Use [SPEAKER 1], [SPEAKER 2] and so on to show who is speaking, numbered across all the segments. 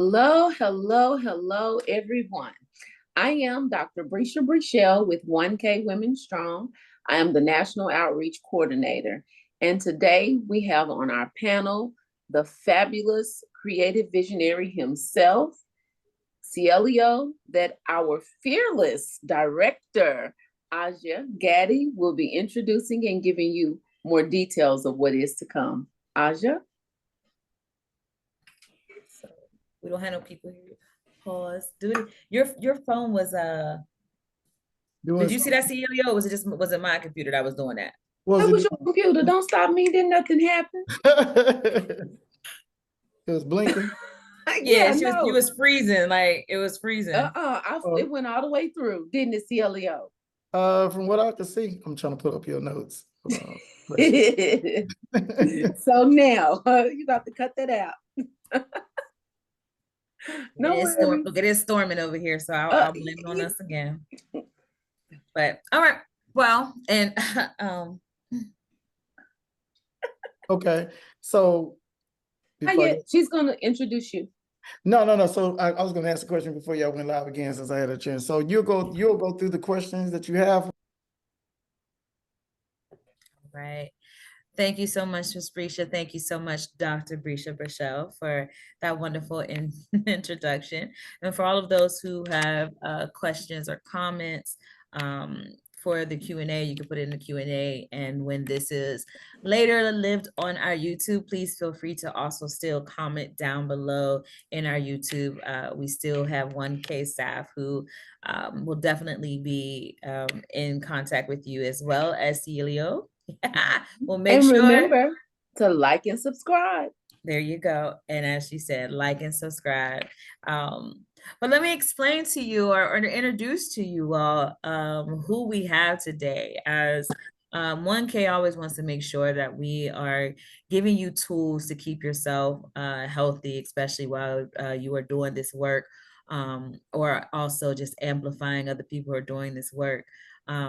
[SPEAKER 1] Hello, hello, hello, everyone. I am Dr. Brescia Brichelle with 1K Women Strong. I am the National Outreach Coordinator. And today we have on our panel the fabulous creative visionary himself, Cielio, that our fearless director, Aja Gaddy, will be introducing and giving you more details of what is to come. Aja?
[SPEAKER 2] So we don't have no people here. Pause. Do it. Your phone was
[SPEAKER 3] Doing
[SPEAKER 2] did you see
[SPEAKER 3] something.
[SPEAKER 2] that CEO? Was it my computer that was doing that?
[SPEAKER 3] Was
[SPEAKER 1] That
[SPEAKER 3] it?
[SPEAKER 1] was your computer. Don't stop me. Didn't nothing happen.
[SPEAKER 3] It was blinking.
[SPEAKER 2] Yeah,
[SPEAKER 1] Yeah,
[SPEAKER 2] you
[SPEAKER 1] no.
[SPEAKER 2] was freezing, like it was freezing.
[SPEAKER 3] Uh,
[SPEAKER 1] It went all the way through, didn't it, CLEO?
[SPEAKER 3] from what I can see, I'm trying to put up your notes. Hold on.
[SPEAKER 1] So now you got to cut that out. No worries.
[SPEAKER 2] Look, it is storming over here, so
[SPEAKER 1] Uh,
[SPEAKER 2] I'll blame it on us again. But all right, well, and
[SPEAKER 3] Okay, so before I
[SPEAKER 1] she's gonna introduce you.
[SPEAKER 3] no. So I was going to ask a question before y'all went live again, since I had a chance. So you'll go through the questions that you have.
[SPEAKER 2] right. Thank you so much, Ms. Brescia. Thank you so much, Dr. Brescia Brichelle, for that wonderful introduction. And for all of those who have questions or comments for the Q&A, you can put it in the Q&A. And when this is later lived on our YouTube, please feel free to also still comment down below in our YouTube. We still have 1K staff who will definitely be in contact with you, as well as Celio. We'll make
[SPEAKER 1] And
[SPEAKER 2] sure.
[SPEAKER 1] remember to like and subscribe.
[SPEAKER 2] There you go. And as she said, like and subscribe. But let me explain to you or introduce to you all who we have today. As 1K always wants to make sure that we are giving you tools to keep yourself healthy, especially while you are doing this work, or also just amplifying other people who are doing this work.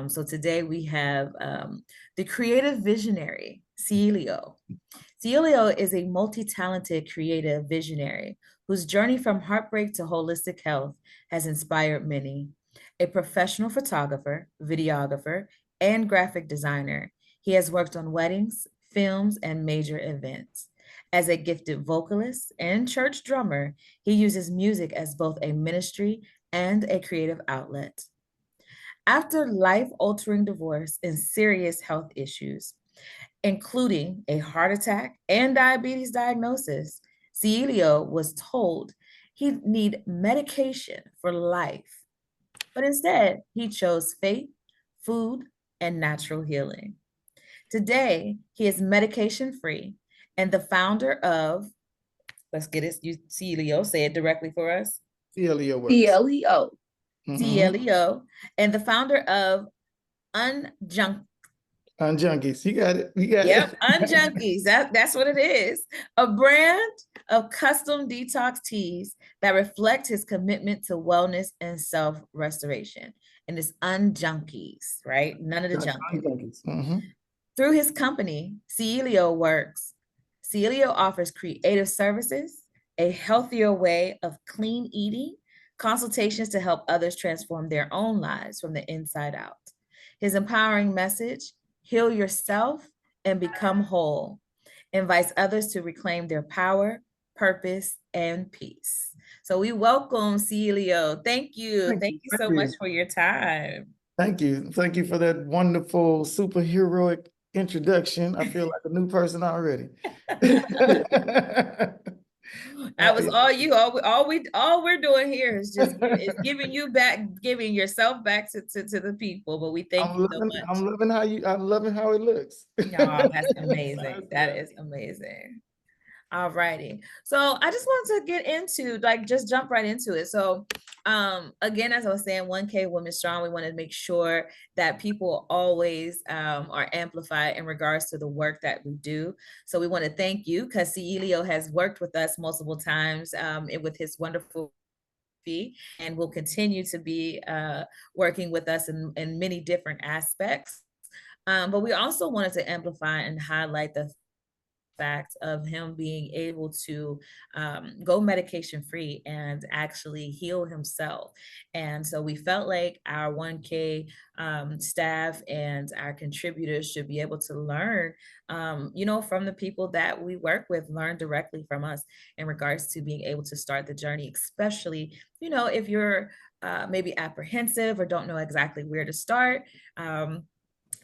[SPEAKER 2] So today we have the creative visionary, Celio. Celio is a multi-talented creative visionary whose journey from heartbreak to holistic health has inspired many. A professional photographer, videographer, and graphic designer, he has worked on weddings, films, and major events. As a gifted vocalist and church drummer, he uses music as both a ministry and a creative outlet. After life-altering divorce and serious health issues, including a heart attack and diabetes diagnosis, Celio was told he'd need medication for life. But instead, he chose faith, food, and natural healing. Today, he is medication free and the founder of, let's get it, you Celio, say it directly for us.
[SPEAKER 3] CLEO works.
[SPEAKER 1] CLEO.
[SPEAKER 2] CLEO, and the founder of Unjunk.
[SPEAKER 3] Unjunkies. You got it. You got
[SPEAKER 2] Yep,
[SPEAKER 3] it.
[SPEAKER 2] Unjunkies. That's what it is. A brand of custom detox teas that reflect his commitment to wellness and self-restoration. And it's Unjunkies, right? None of the junk. Through his company, Celio Works, Celio offers creative services, a healthier way of clean eating, consultations to help others transform their own lives from the inside out. His empowering message, heal yourself and become whole, invites others to reclaim their power, purpose, and peace. So we welcome Celio. Thank you. Thank you so much for your time.
[SPEAKER 3] Thank you. Thank you for that wonderful superheroic introduction. I feel like a new person already.
[SPEAKER 2] That was all you. All we're doing here is just giving you back, giving yourself back to the people. But we thank you so much.
[SPEAKER 3] I'm loving how it looks.
[SPEAKER 2] Oh, that's amazing. That is amazing. All righty. So I just wanted to get into, like, just jump right into it. So again, as I was saying, 1K Women Strong, we want to make sure that people always are amplified in regards to the work that we do. So we want to thank you, because Celio has worked with us multiple times with his wonderful fee, and will continue to be working with us in many different aspects. But we also wanted to amplify and highlight the fact of him being able to go medication free and actually heal himself. And so we felt like our 1K staff and our contributors should be able to learn, from the people that we work with, learn directly from us in regards to being able to start the journey, especially, if you're maybe apprehensive or don't know exactly where to start.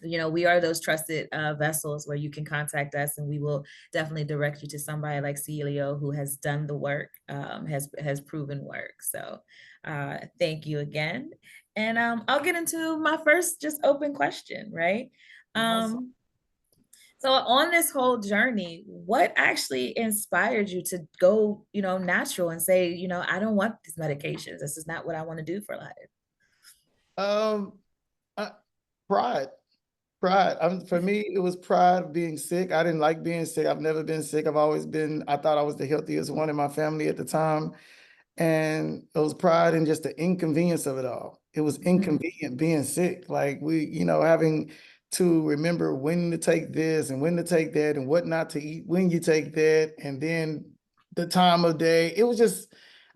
[SPEAKER 2] We are those trusted vessels where you can contact us, and we will definitely direct you to somebody like Celio who has done the work, has proven work. So thank you again. And I'll get into my first just open question, right?
[SPEAKER 3] Awesome.
[SPEAKER 2] So on this whole journey, what actually inspired you to go, natural and say, I don't want these medications. This is not what I want to do for life.
[SPEAKER 3] Um, I, pride. Pride. For me, it was pride of being sick. I didn't like being sick. I've never been sick. I thought I was the healthiest one in my family at the time. And it was pride and just the inconvenience of it all. It was inconvenient being sick. Like having to remember when to take this and when to take that and what not to eat when you take that. And then the time of day, it was just,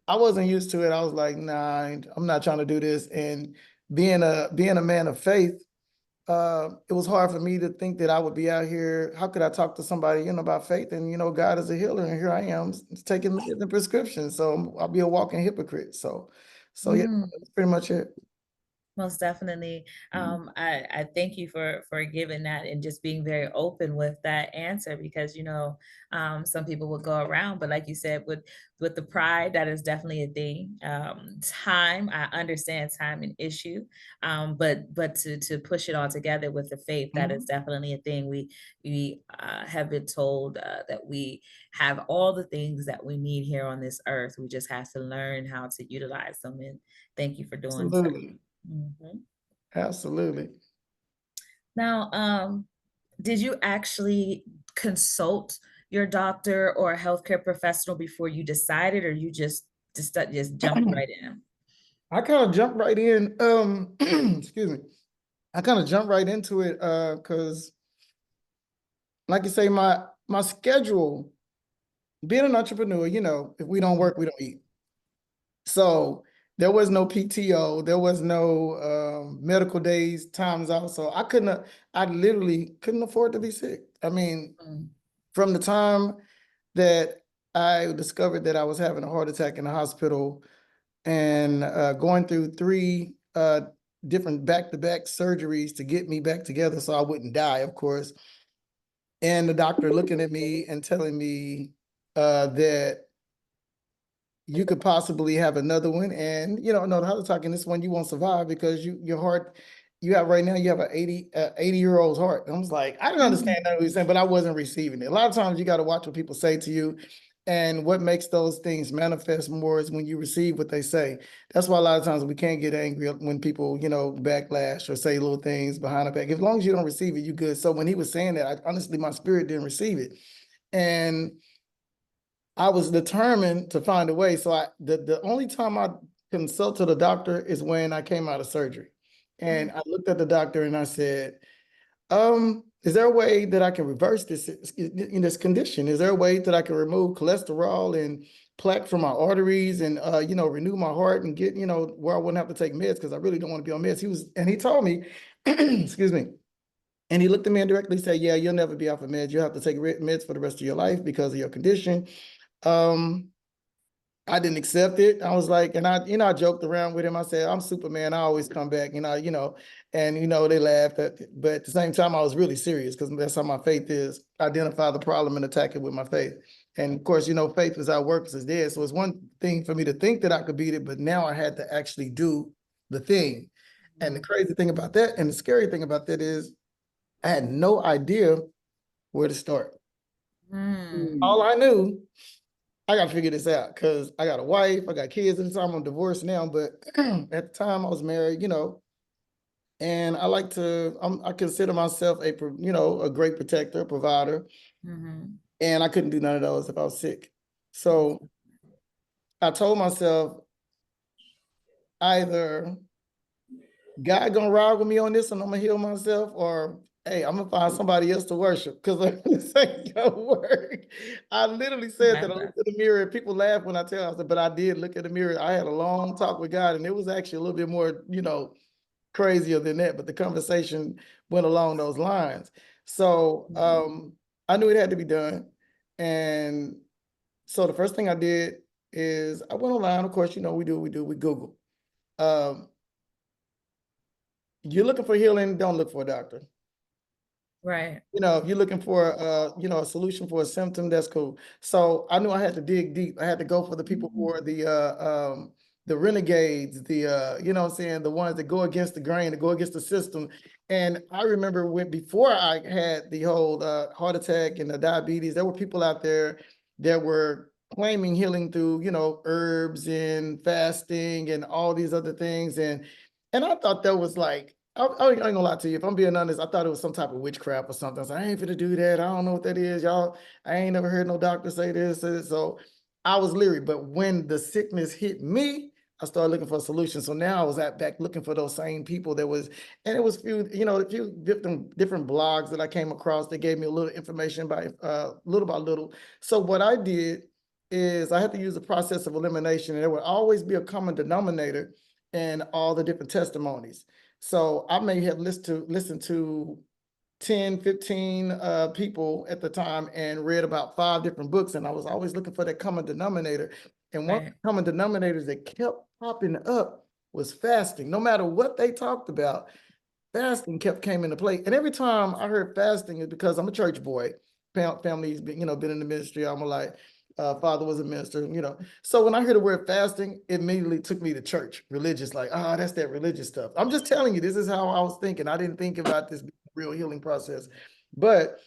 [SPEAKER 3] I wasn't used to it. I was like, nah, I'm not trying to do this. And being a man of faith, it was hard for me to think that I would be out here. How could I talk to somebody, about faith? And, God is a healer. And here I am taking the prescription. So I'll be a walking hypocrite. So yeah, that's pretty much it.
[SPEAKER 2] Most definitely. I thank you for giving that and just being very open with that answer, because some people would go around, but like you said, with the pride, that is definitely a thing. Time, I understand time an issue, but to push it all together with the faith, that is definitely a thing. We have been told that we have all the things that we need here on this earth. We just have to learn how to utilize them. And thank you for doing so.
[SPEAKER 3] Absolutely. Absolutely.
[SPEAKER 2] Now, did you actually consult your doctor or a healthcare professional before you decided, or you just jumped right in?
[SPEAKER 3] I kind of jumped right in. Excuse me. I kind of jumped right into it because, like you say, my schedule, being an entrepreneur, if we don't work, we don't eat. So there was no PTO, there was no medical days, times out. So I literally couldn't afford to be sick. I mean, from the time that I discovered that I was having a heart attack in the hospital and going through 3 different back-to-back surgeries to get me back together so I wouldn't die, of course. And the doctor looking at me and telling me that you could possibly have another one, and no, the heart attack in this one you won't survive because your heart you have right now, you have an 80-year-old's heart. And I was like, I didn't understand that what he was saying, but I wasn't receiving it. A lot of times you got to watch what people say to you, and what makes those things manifest more is when you receive what they say. That's why a lot of times we can't get angry when people backlash or say little things behind the back. As long as you don't receive it, you good. So when he was saying that, honestly, my spirit didn't receive it, and I was determined to find a way. So the only time I consulted a doctor is when I came out of surgery. And I looked at the doctor and I said, is there a way that I can reverse this in this condition? Is there a way that I can remove cholesterol and plaque from my arteries and renew my heart and get, where I wouldn't have to take meds, because I really don't want to be on meds. He told me, excuse me. And he looked at me and directly said, yeah, you'll never be off of meds. You'll have to take meds for the rest of your life because of your condition. I didn't accept it. I was like, and I joked around with him. I said, I'm Superman. I always come back, and they laughed but at the same time, I was really serious because that's how my faith is. Identify the problem and attack it with my faith. And of course, faith without works is dead. So it's one thing for me to think that I could beat it, but now I had to actually do the thing. And the crazy thing about that, and the scary thing about that is I had no idea where to start. All I knew, I got to figure this out because I got a wife, I got kids at the time. I'm divorced now, but at the time I was married, and I consider myself a great protector, provider, and I couldn't do none of those if I was sick. So I told myself, either God gonna ride with me on this and I'm gonna heal myself, or hey, I'm gonna find somebody else to worship because this ain't gonna work. I literally said that. I looked in the mirror and people laugh when I tell them, but I did look in the mirror. I had a long talk with God, and it was actually a little bit more, crazier than that, but the conversation went along those lines. So I knew it had to be done. And so the first thing I did is I went online. Of course, we do what we do. We Google. Um, you're looking for healing, don't look for a doctor.
[SPEAKER 2] Right.
[SPEAKER 3] If you're looking for a solution for a symptom, that's cool. So I knew I had to dig deep. I had to go for the people who are the renegades, what I'm saying, the ones that go against the grain, that go against the system. And I remember before I had the whole heart attack and the diabetes, there were people out there that were claiming healing through, herbs and fasting and all these other things. And I thought that was like, I ain't gonna lie to you. If I'm being honest, I thought it was some type of witchcraft or something. So I ain't finna do that. I don't know what that is, y'all. I ain't never heard no doctor say this. So I was leery. But when the sickness hit me, I started looking for a solution. So now I was back looking for those same people and it was a few different blogs that I came across. They gave me a little information by little by little. So what I did is I had to use the process of elimination, and there would always be a common denominator in all the different testimonies. So I may have listened to 10, 15 people at the time and read about 5 different books. And I was always looking for that common denominator. And one of the common denominators that kept popping up was fasting. No matter what they talked about, fasting came into play. And every time I heard fasting, is because I'm a church boy. Family's been in the ministry all my life. Father was a minister, So when I heard the word fasting, it immediately took me to church, religious, like, that's that religious stuff. I'm just telling you, this is how I was thinking. I didn't think about this real healing process. But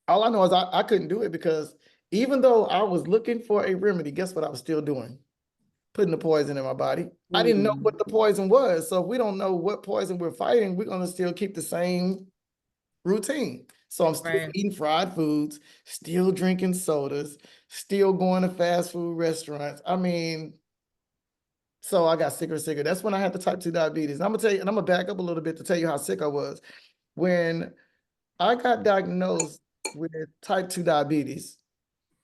[SPEAKER 3] all I know is I couldn't do it because even though I was looking for a remedy, guess what I was still doing? Putting the poison in my body. I didn't know what the poison was. So if we don't know what poison we're fighting, we're going to still keep the same routine. So I'm still eating fried foods, still drinking sodas, still going to fast food restaurants. I mean, so I got sicker and sicker. That's when I had the type 2 diabetes. And I'm gonna tell you, and I'm gonna back up a little bit to tell you how sick I was. When I got diagnosed with type 2 diabetes,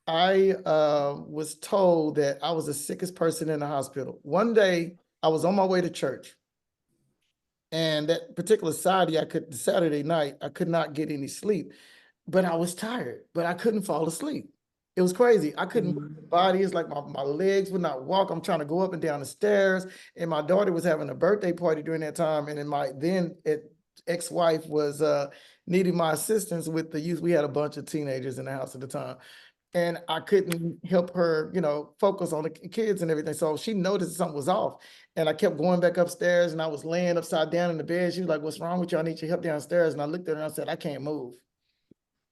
[SPEAKER 3] I was told that I was the sickest person in the hospital. One day, I was on my way to church. And that particular Saturday night, I could not get any sleep, but I was tired, but I couldn't fall asleep. It was crazy. I couldn't move the body. It's like my legs would not walk. I'm trying to go up and down the stairs. And my daughter was having a birthday party during that time. And then my ex-wife was needing my assistance with the youth. We had a bunch of teenagers in the house at the time. And I couldn't help her, focus on the kids and everything. So she noticed something was off. And I kept going back upstairs, and I was laying upside down in the bed. She was like, "What's wrong with you? I need your help downstairs." And I looked at her and I said, "I can't move.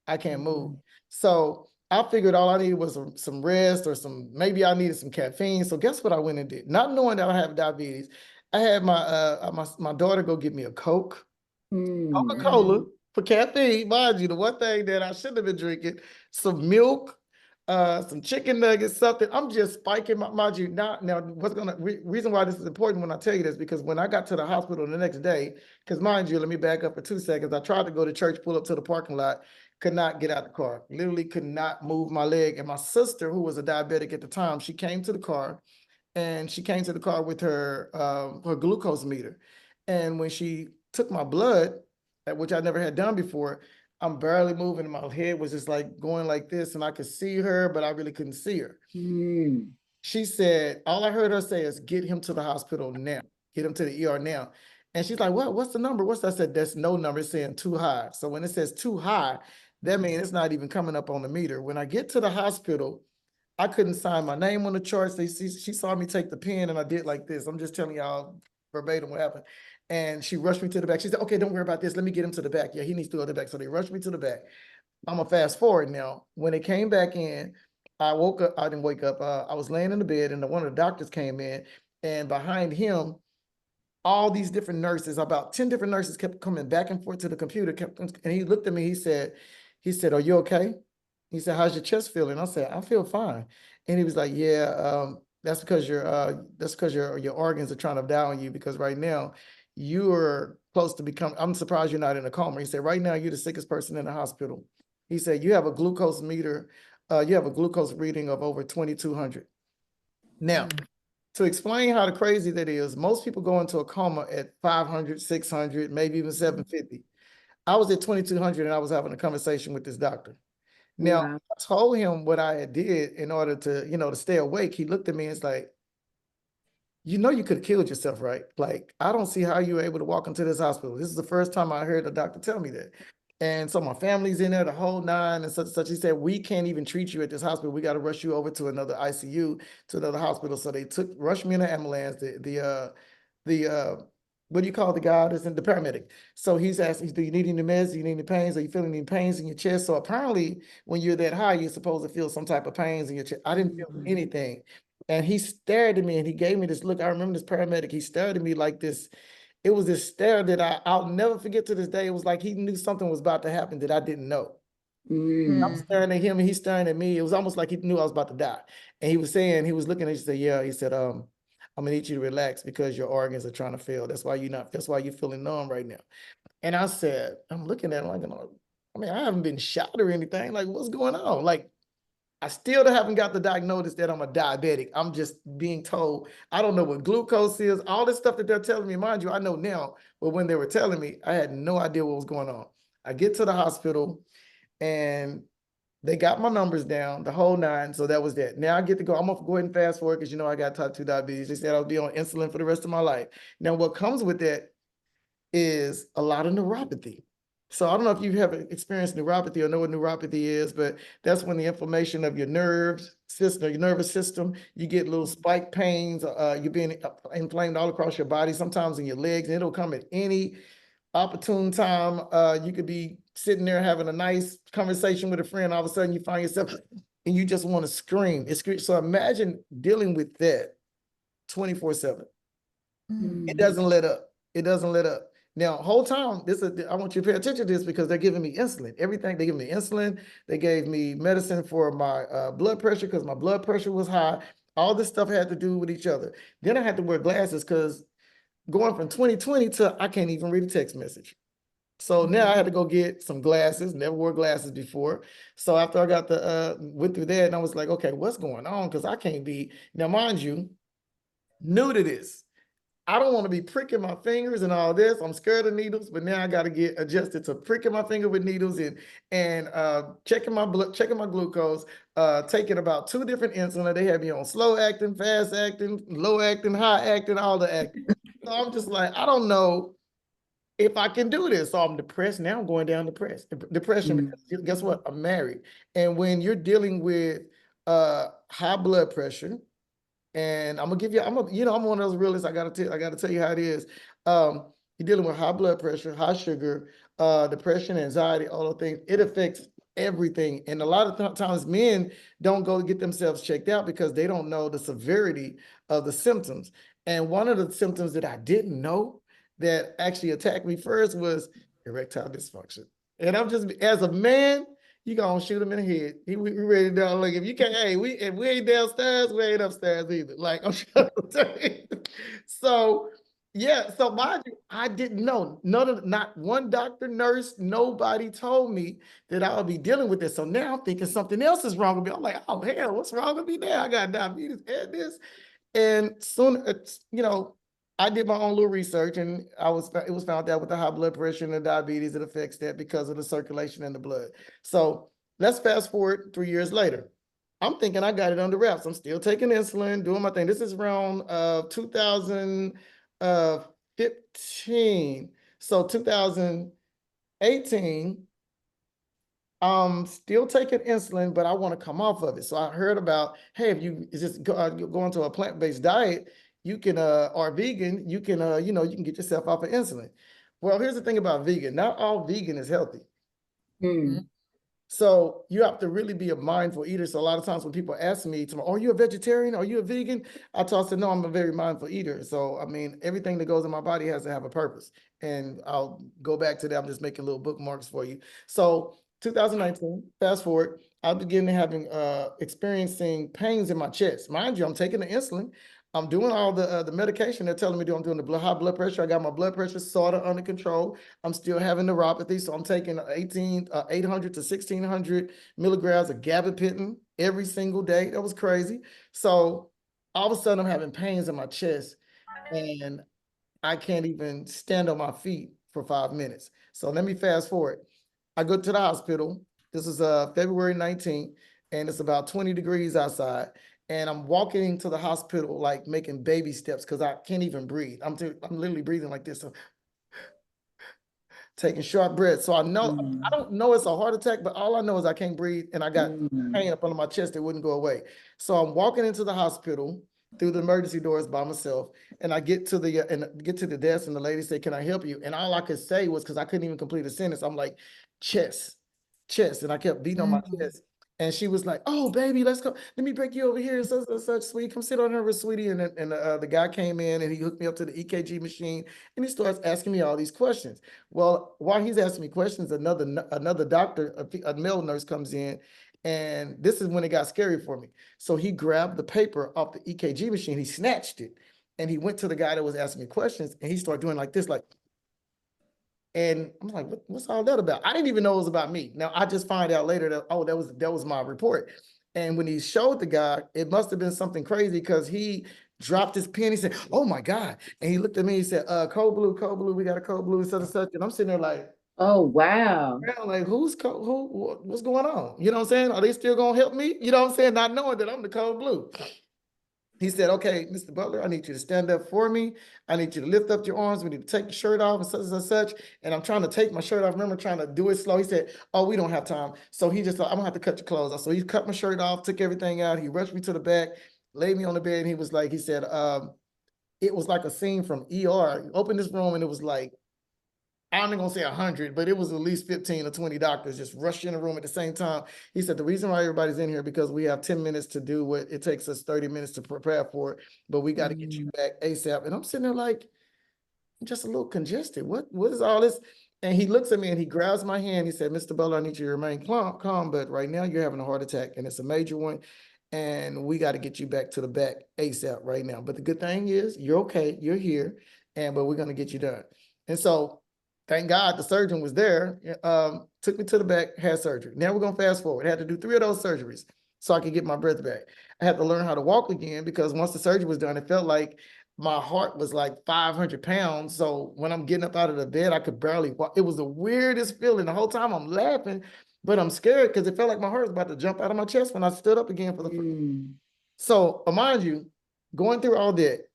[SPEAKER 3] I can't move." So I figured all I needed was some rest or maybe I needed some caffeine. So guess what I went and did? Not knowing that I have diabetes, I had my daughter go get me a Coke, Coca-Cola for caffeine. Mind you, the one thing that I shouldn't have been drinking, some milk, some chicken nuggets, something. I'm just spiking mind you. Now, reason why this is important when I tell you this, because when I got to the hospital the next day, because mind you, let me back up for 2 seconds. I tried to go to church, pull up to the parking lot, could not get out the car. Literally could not move my leg. And my sister, who was a diabetic at the time, she came to the car, and she came to the car with her glucose meter. And when she took my blood, which I never had done before, I'm barely moving, and my head was just like going like this, and I could see her, but I really couldn't see her. She said, all I heard her say is, "Get him to the hospital now. Get him to the ER now." And she's like, "What's the number? What's that?" I said, "That's no number. It's saying too high." So when it says too high, that means it's not even coming up on the meter. When I get to the hospital, I couldn't sign my name on the charts. She saw me take the pen, and I did like this. I'm just telling y'all verbatim what happened. And she rushed me to the back. She said, "Okay, don't worry about this. Let me get him to the back. Yeah, he needs to go to the back." So they rushed me to the back. I'm gonna fast forward now. When it came back in, I woke up. I didn't wake up. I was laying in the bed, and one of the doctors came in, and behind him, all these different nurses, about 10 different nurses, kept coming back and forth to the computer. And he looked at me. He said, "Are you okay?" He said, "How's your chest feeling?" I said, "I feel fine." And he was like, "Yeah, that's because your organs are trying to die on you, because right now you're close to becoming, I'm surprised you're not in a coma. He said, right now, you're the sickest person in the hospital. He said, you have a glucose meter, you have a glucose reading of over 2,200. Now, to explain how crazy that is, most people go into a coma at 500, 600, maybe even 750. I was at 2,200 and I was having a conversation with this doctor. Now,
[SPEAKER 1] Wow.
[SPEAKER 3] I told him what I had did in order to, to stay awake. He looked at me and was like, you could have killed yourself, right? Like, I don't see how you were able to walk into this hospital. This is the first time I heard a doctor tell me that. And so my family's in there, the whole nine and such and such. He said, we can't even treat you at this hospital. We got to rush you over to another ICU, to another hospital. So they rushed me in an ambulance. What do you call the guy that's in the paramedic? So he's asking, do you need any meds? Do you need any pains? Are you feeling any pains in your chest? So apparently when you're that high, you're supposed to feel some type of pains in your chest. I didn't feel anything. And he stared at me and he gave me this look. I remember this paramedic, he stared at me like this. It was this stare that I'll never forget to this day. It was like he knew something was about to happen that I didn't know. I'm staring at him and he's staring at me. It was almost like he knew I was about to die. And he was looking at me, he said, yeah, he said, I'm gonna need you to relax because your organs are trying to fail. That's why you're feeling numb right now. And I said, I'm looking at him like, I mean, I haven't been shot or anything. Like, what's going on? Like, I still haven't got the diagnosis that I'm a diabetic. I'm just being told, I don't know what glucose is, all this stuff that they're telling me. Mind you, I know now, but when they were telling me, I had no idea what was going on. I get to the hospital and they got my numbers down, the whole nine. So that was that. Now I get to go. I'm gonna go ahead and fast forward because I got type 2 diabetes. They said I'll be on insulin for the rest of my life. Now, what comes with that is a lot of neuropathy. So I don't know if you have experienced neuropathy or know what neuropathy is, but that's when the inflammation of your nerves system, your nervous system, you get little spike pains, you're being inflamed all across your body, sometimes in your legs, and it'll come at any opportune time. You could be sitting there having a nice conversation with a friend, all of a sudden you find yourself and you just want to scream. So imagine dealing with that 24/7. It doesn't let up. It doesn't let up. Now, whole time, I want you to pay attention to this because they're giving me insulin. Everything, they give me insulin. They gave me medicine for my blood pressure because my blood pressure was high. All this stuff had to do with each other. Then I had to wear glasses because going from 2020 to I can't even read a text message. So now I had to go get some glasses, never wore glasses before. So after I got went through that and I was like, okay, what's going on? Because I can't be, now mind you, new to this. I don't want to be pricking my fingers and all this. I'm scared of needles, but now I got to get adjusted to pricking my finger with needles and checking my blood, checking my glucose, taking about 2 different insulin. They have me on slow acting, fast acting, low acting, high acting, all the acting. So I'm just like, I don't know if I can do this. So I'm depressed. Now I'm going down depression because guess what? I'm married. And when you're dealing with high blood pressure, and I'm gonna give you, I'm one of those realists. I gotta tell you how it is. You're dealing with high blood pressure, high sugar, depression, anxiety, all the things. It affects everything. And a lot of times men don't go get themselves checked out because they don't know the severity of the symptoms. And one of the symptoms that I didn't know that actually attacked me first was erectile dysfunction. And I'm just, as a man, you gonna shoot him in the head. We ready down. Like if you can't, hey, if we ain't downstairs, we ain't upstairs either. Like I'm trying to tell you. So yeah, so mind you, I didn't know. Not one doctor, nurse, nobody told me that I would be dealing with this. So now I'm thinking something else is wrong with me. I'm like, oh hell, what's wrong with me now? I got diabetes and this. And soon, I did my own little research, and it was found out with the high blood pressure and the diabetes, it affects that because of the circulation in the blood. So let's fast forward 3 years later. I'm thinking I got it under wraps. I'm still taking insulin, doing my thing. This is around 2015. So 2018. I'm still taking insulin, but I want to come off of it. So I heard about, hey, if you just go into a plant-based diet, you can, or vegan, you can, you can get yourself off of insulin. Well, here's the thing about vegan. Not all vegan is healthy. So you have to really be a mindful eater. So a lot of times when people ask me, are you a vegetarian? Are you a vegan? I toss them, no, I'm a very mindful eater. So, I mean, everything that goes in my body has to have a purpose. And I'll go back to that. I'm just making little bookmarks for you. So 2019, fast forward, I began having experiencing pains in my chest. Mind you, I'm taking the insulin. I'm doing all the medication they're telling me to do. I'm doing the high blood pressure. I got my blood pressure sort of under control. I'm still having neuropathy, so I'm taking 800 to 1600 milligrams of gabapentin every single day. That was crazy. So all of a sudden, I'm having pains in my chest, and I can't even stand on my feet for 5 minutes. So let me fast forward. I go to the hospital. This is February 19th, and it's about 20 degrees outside. And I'm walking into the hospital like making baby steps because I can't even breathe. I'm literally breathing like this. So taking short breaths. So I know, I don't know it's a heart attack, but all I know is I can't breathe and I got pain up under my chest that wouldn't go away. So I'm walking into the hospital through the emergency doors by myself, and I get to the desk, and the lady said, "Can I help you?" And all I could say was, because I couldn't even complete a sentence, I'm like, "Chest, chest," and I kept beating on my chest. And she was like, "Oh, baby, let's go. Let me break you over here. Such, sweet. Come sit on here with sweetie." And the guy came in and he hooked me up to the EKG machine, and he starts asking me all these questions. Well, while he's asking me questions, another doctor, a male nurse, comes in, and this is when it got scary for me. So he grabbed the paper off the EKG machine, he snatched it, and he went to the guy that was asking me questions, and he started doing like this, like. And I'm like, what's all that about? I didn't even know it was about me. Now I just find out later that, oh, that was my report. And when he showed the guy, it must have been something crazy because he dropped his pen. He said, "Oh my God." And he looked at me, he said, code blue, we got a code blue, such and such. And I'm sitting there like,
[SPEAKER 1] Oh, wow.
[SPEAKER 3] like, what's going on? You know what I'm saying? Are they still gonna help me? You know what I'm saying? Not knowing that I'm the code blue. He said, "Okay, Mr. Butler, I need you to stand up for me. I need you to lift up your arms. We need to take your shirt off and such and such." And I'm trying to take my shirt off. I remember trying to do it slow. He said, "Oh, we don't have time." So he just thought, "I'm gonna have to cut your clothes off." So he cut my shirt off, took everything out. He rushed me to the back, laid me on the bed, and he was like, he said, it was like a scene from ER. He opened this room and it was like, I'm not gonna say 100, but it was at least 15 or 20 doctors just rushed in the room at the same time. He said, "The reason why everybody's in here because we have 10 minutes to do what it takes us 30 minutes to prepare for it, but we got to get you back ASAP." And I'm sitting there like, I'm just a little congested. What is all this? And he looks at me and he grabs my hand. He said, "Mr. Butler, I need you to remain calm, but right now you're having a heart attack and it's a major one. And we got to get you back to the back ASAP right now. But the good thing is you're okay, you're here, but we're gonna get you done." And so thank God the surgeon was there. Took me to the back, had surgery. Now we're gonna fast forward. I had to do 3 of those surgeries so I could get my breath back. I had to learn how to walk again because once the surgery was done, it felt like my heart was like 500 pounds. So when I'm getting up out of the bed, I could barely walk. It was the weirdest feeling. The whole time I'm laughing, but I'm scared because it felt like my heart was about to jump out of my chest when I stood up again for the first. So mind you, going through all that,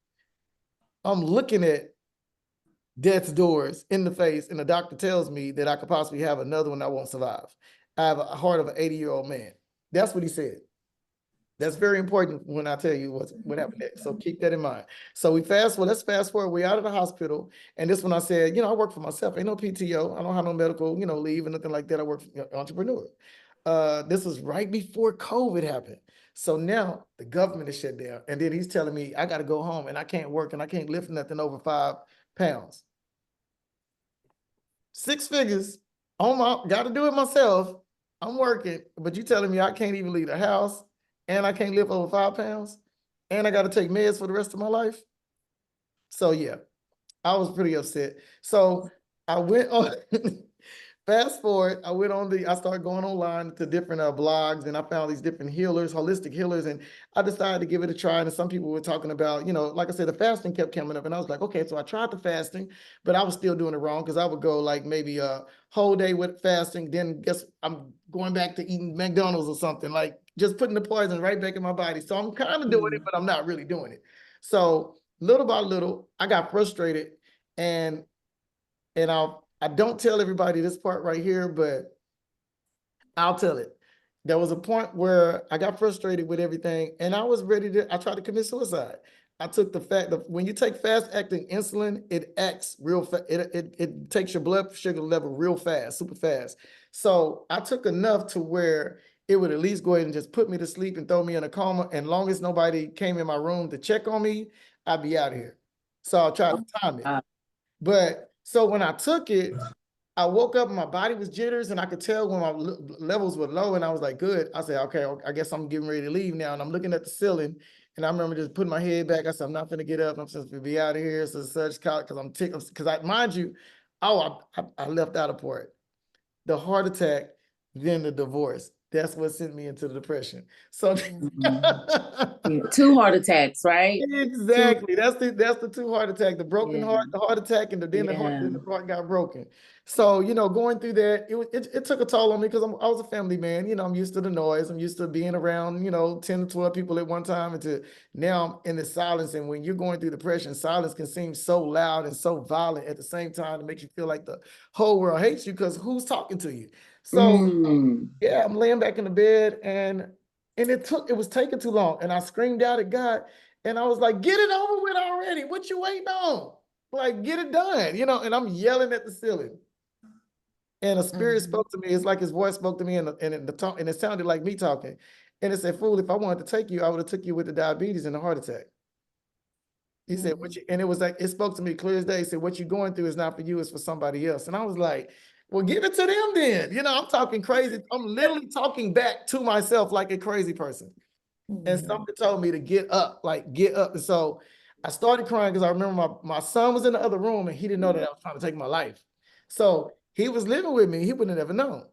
[SPEAKER 3] I'm looking at death's doors in the face, and the doctor tells me that I could possibly have another one that won't survive. I have a heart of an 80-year-old man. That's what he said. That's very important when I tell you what happened next. So keep that in mind. So let's fast forward. We're out of the hospital. And this one I said, I work for myself. Ain't no PTO. I don't have no medical, leave or nothing like that. I work for entrepreneur. This was right before COVID happened. So now the government is shut down. And then he's telling me I got to go home and I can't work and I can't lift nothing over 5 pounds. 6 figures got to do it myself. I'm working, but you telling me I can't even leave the house and I can't lift over 5 pounds and I got to take meds for the rest of my life. So yeah, I was pretty upset. So I went on, fast forward, I started going online to different blogs, and I found these different healers, holistic healers, and I decided to give it a try. And some people were talking about, like I said, the fasting kept coming up, and I was like, okay, so I tried the fasting, but I was still doing it wrong because I would go like maybe a whole day with fasting, then guess I'm going back to eating McDonald's or something, like just putting the poison right back in my body. So I'm kind of doing it, but I'm not really doing it. So little by little, I got frustrated, and I don't tell everybody this part right here, but I'll tell it. There was a point where I got frustrated with everything and I tried to commit suicide. I took the fact that when you take fast acting insulin, it acts real fast. It takes your blood sugar level real fast, super fast. So I took enough to where it would at least go ahead and just put me to sleep and throw me in a coma. And long as nobody came in my room to check on me, I'd be out of here. So I tried to time it. But so when I took it, I woke up and my body was jitters and I could tell when my levels were low, and I was like, good. I said, okay, I guess I'm getting ready to leave now. And I'm looking at the ceiling And I remember just putting my head back. I said, I'm not gonna get up. I'm supposed to be out of here. So such because I'm tickled. Because mind you, I left out a part. The heart attack, then the divorce. That's what sent me into the depression. So
[SPEAKER 1] Yeah, 2 heart attacks, right? Two.
[SPEAKER 3] exactly. That's the two heart attack, the broken
[SPEAKER 1] Yeah.
[SPEAKER 3] heart, the heart attack, and
[SPEAKER 1] Yeah.
[SPEAKER 3] then the heart got broken. So, going through that, it took a toll on me because I was a family man. I'm used to the noise. I'm used to being around, 10 to 12 people at one time. And now I'm in the silence. And when you're going through depression, silence can seem so loud and so violent at the same time to make you feel like the whole world hates you because who's talking to you? So yeah, I'm laying back in the bed and it was taking too long. And I screamed out at God and I was like, get it over with already. What you waiting on? Like, get it done, and I'm yelling at the ceiling. And a spirit spoke to me. It's like his voice spoke to me and it sounded like me talking. And it said, fool, if I wanted to take you, I would have took you with the diabetes and the heart attack. He said, and it was like, it spoke to me clear as day. He said, what you're going through is not for you, it's for somebody else. And I was like, well, give it to them then. I'm talking crazy. I'm literally talking back to myself like a crazy person. And something told me to get up, like get up. And so I started crying because I remember my son was in the other room and he didn't know that I was trying to take my life. So he was living with me. He wouldn't have never known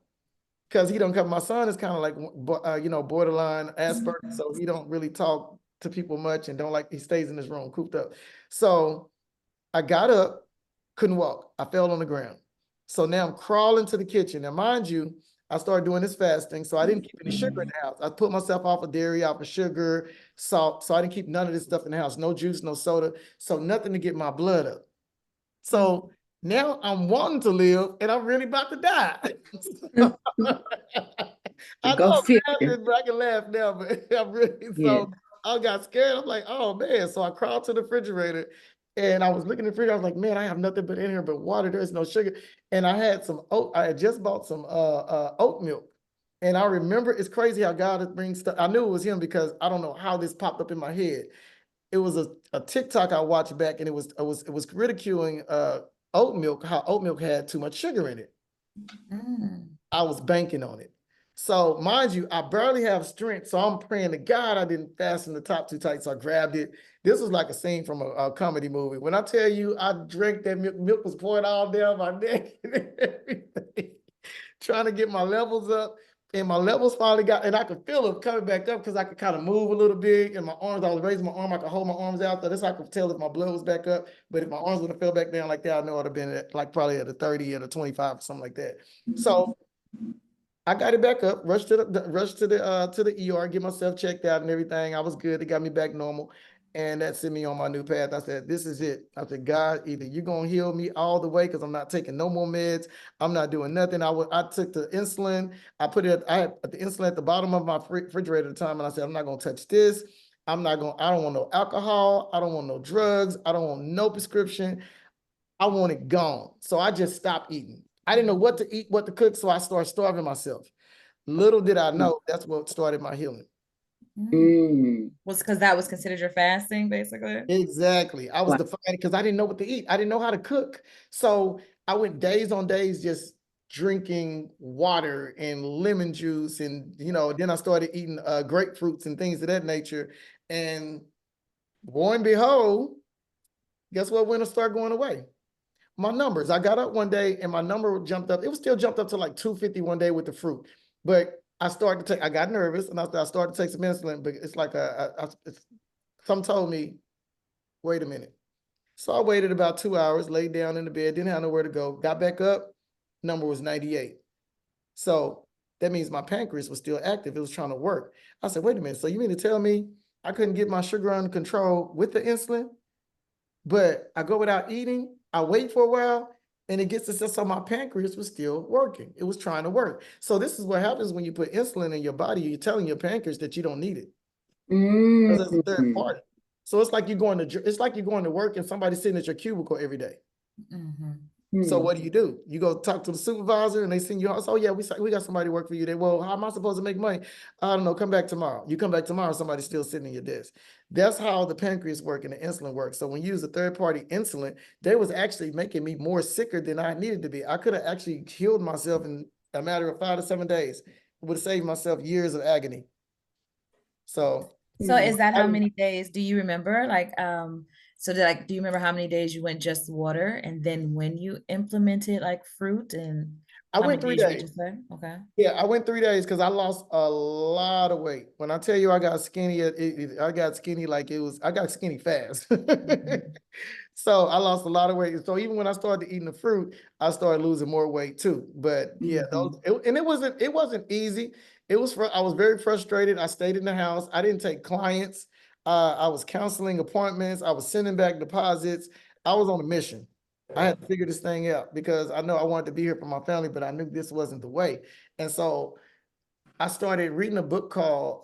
[SPEAKER 3] because he don't come. My son is kind of like, borderline Asperger. So he don't really talk to people much and he stays in his room cooped up. So I got up, couldn't walk. I fell on the ground. So now I'm crawling to the kitchen. Now, mind you, I started doing this fasting, so I didn't keep any sugar in the house. I put myself off of dairy, off of sugar, salt, so I didn't keep none of this stuff in the house. No juice, no soda, so nothing to get my blood up. So now I'm wanting to live, and I'm really about to die. I
[SPEAKER 1] Go
[SPEAKER 3] know I'm
[SPEAKER 1] figure.
[SPEAKER 3] laughing, but I can laugh now, but I'm really so I got scared. I'm like, oh man. So I crawled to the refrigerator and I was looking at the refrigerator. I was like, man, I have nothing but in here but water. There's no sugar. And I had some oat, I had just bought some oat milk. And I remember it's crazy how God brings stuff. I knew it was him because I don't know how this popped up in my head. It was a TikTok I watched back and it was ridiculing oat milk, how oat milk had too much sugar in it. I was banking on it. So mind you, I barely have strength. So I'm praying to God I didn't fasten the top too tight. So I grabbed it. This was like a scene from a comedy movie. When I tell you I drank that milk was pouring all down my neck and everything, trying to get my levels up. And my levels finally got, and I could feel them coming back up because I could kind of move a little bit. And my arms, I was raising my arm, I could hold my arms out. So that's how I could tell if my blood was back up. But if my arms would have fell back down like that, I know I'd have been at probably at a 30 or a 25 or something like that. So I got it back up, rushed to the ER, get myself checked out and everything. I was good. They got me back normal. And that sent me on my new path. I said, this is it. I said, God, either you're going to heal me all the way because I'm not taking no more meds. I'm not doing nothing. I took the insulin. I had the insulin at the bottom of my refrigerator at the time. And I said, I'm not going to touch this. I don't want no alcohol. I don't want no drugs. I don't want no prescription. I want it gone. So I just stopped eating. I didn't know what to eat, what to cook. So I started starving myself. Little did I know that's what started my healing.
[SPEAKER 2] Was because that was considered your fasting, basically?
[SPEAKER 3] Exactly. I was defining because I didn't know what to eat. I didn't know how to cook. So I went days on days just drinking water and lemon juice. And, then I started eating grapefruits and things of that nature. And boy and behold, guess what? When it started going away? My numbers. I got up one day and my number jumped up. It was still jumped up to like 250 one day with the fruit. But I got nervous and I started to take some insulin, but it's like some told me, wait a minute. So I waited about 2 hours, laid down in the bed, didn't have nowhere to go, got back up, number was 98. So that means my pancreas was still active. It was trying to work. I said, wait a minute. So you mean to tell me I couldn't get my sugar under control with the insulin? But I go without eating, I wait for a while, and it gets to so my pancreas was still working. It was trying to work. So this is what happens when you put insulin in your body. You're telling your pancreas that you don't need it. Because it's a third party. So it's like you're going to work and somebody's sitting at your cubicle every day. So what do? You go talk to the supervisor and they send you, oh yeah, we got somebody work for you. Well, how am I supposed to make money? I don't know, come back tomorrow. You come back tomorrow, somebody's still sitting in your desk. That's how the pancreas work and the insulin works. So when you use a third party insulin, they was actually making me more sicker than I needed to be. I could have actually healed myself in a matter of 5 to 7 days. It would have saved myself years of agony. So
[SPEAKER 2] So is that how
[SPEAKER 3] I,
[SPEAKER 2] many days? Do you remember? Do you remember how many days you went just water and then when you implemented like fruit and
[SPEAKER 3] I
[SPEAKER 2] how
[SPEAKER 3] went
[SPEAKER 2] many
[SPEAKER 3] three
[SPEAKER 2] days you went
[SPEAKER 3] days.
[SPEAKER 2] just there? Okay.
[SPEAKER 3] Yeah, I went 3 days because I lost a lot of weight. When I tell you I got skinny, I got skinny like I got skinny fast.
[SPEAKER 2] Mhm.
[SPEAKER 3] So I lost a lot of weight. So even when I started eating the fruit, I started losing more weight too. But yeah,
[SPEAKER 2] Mhm.
[SPEAKER 3] and it wasn't easy. I was very frustrated. I stayed in the house. I didn't take clients. I was counseling appointments. I was sending back deposits. I was on a mission. I had to figure this thing out because I know I wanted to be here for my family, but I knew this wasn't the way. And so I started reading a book called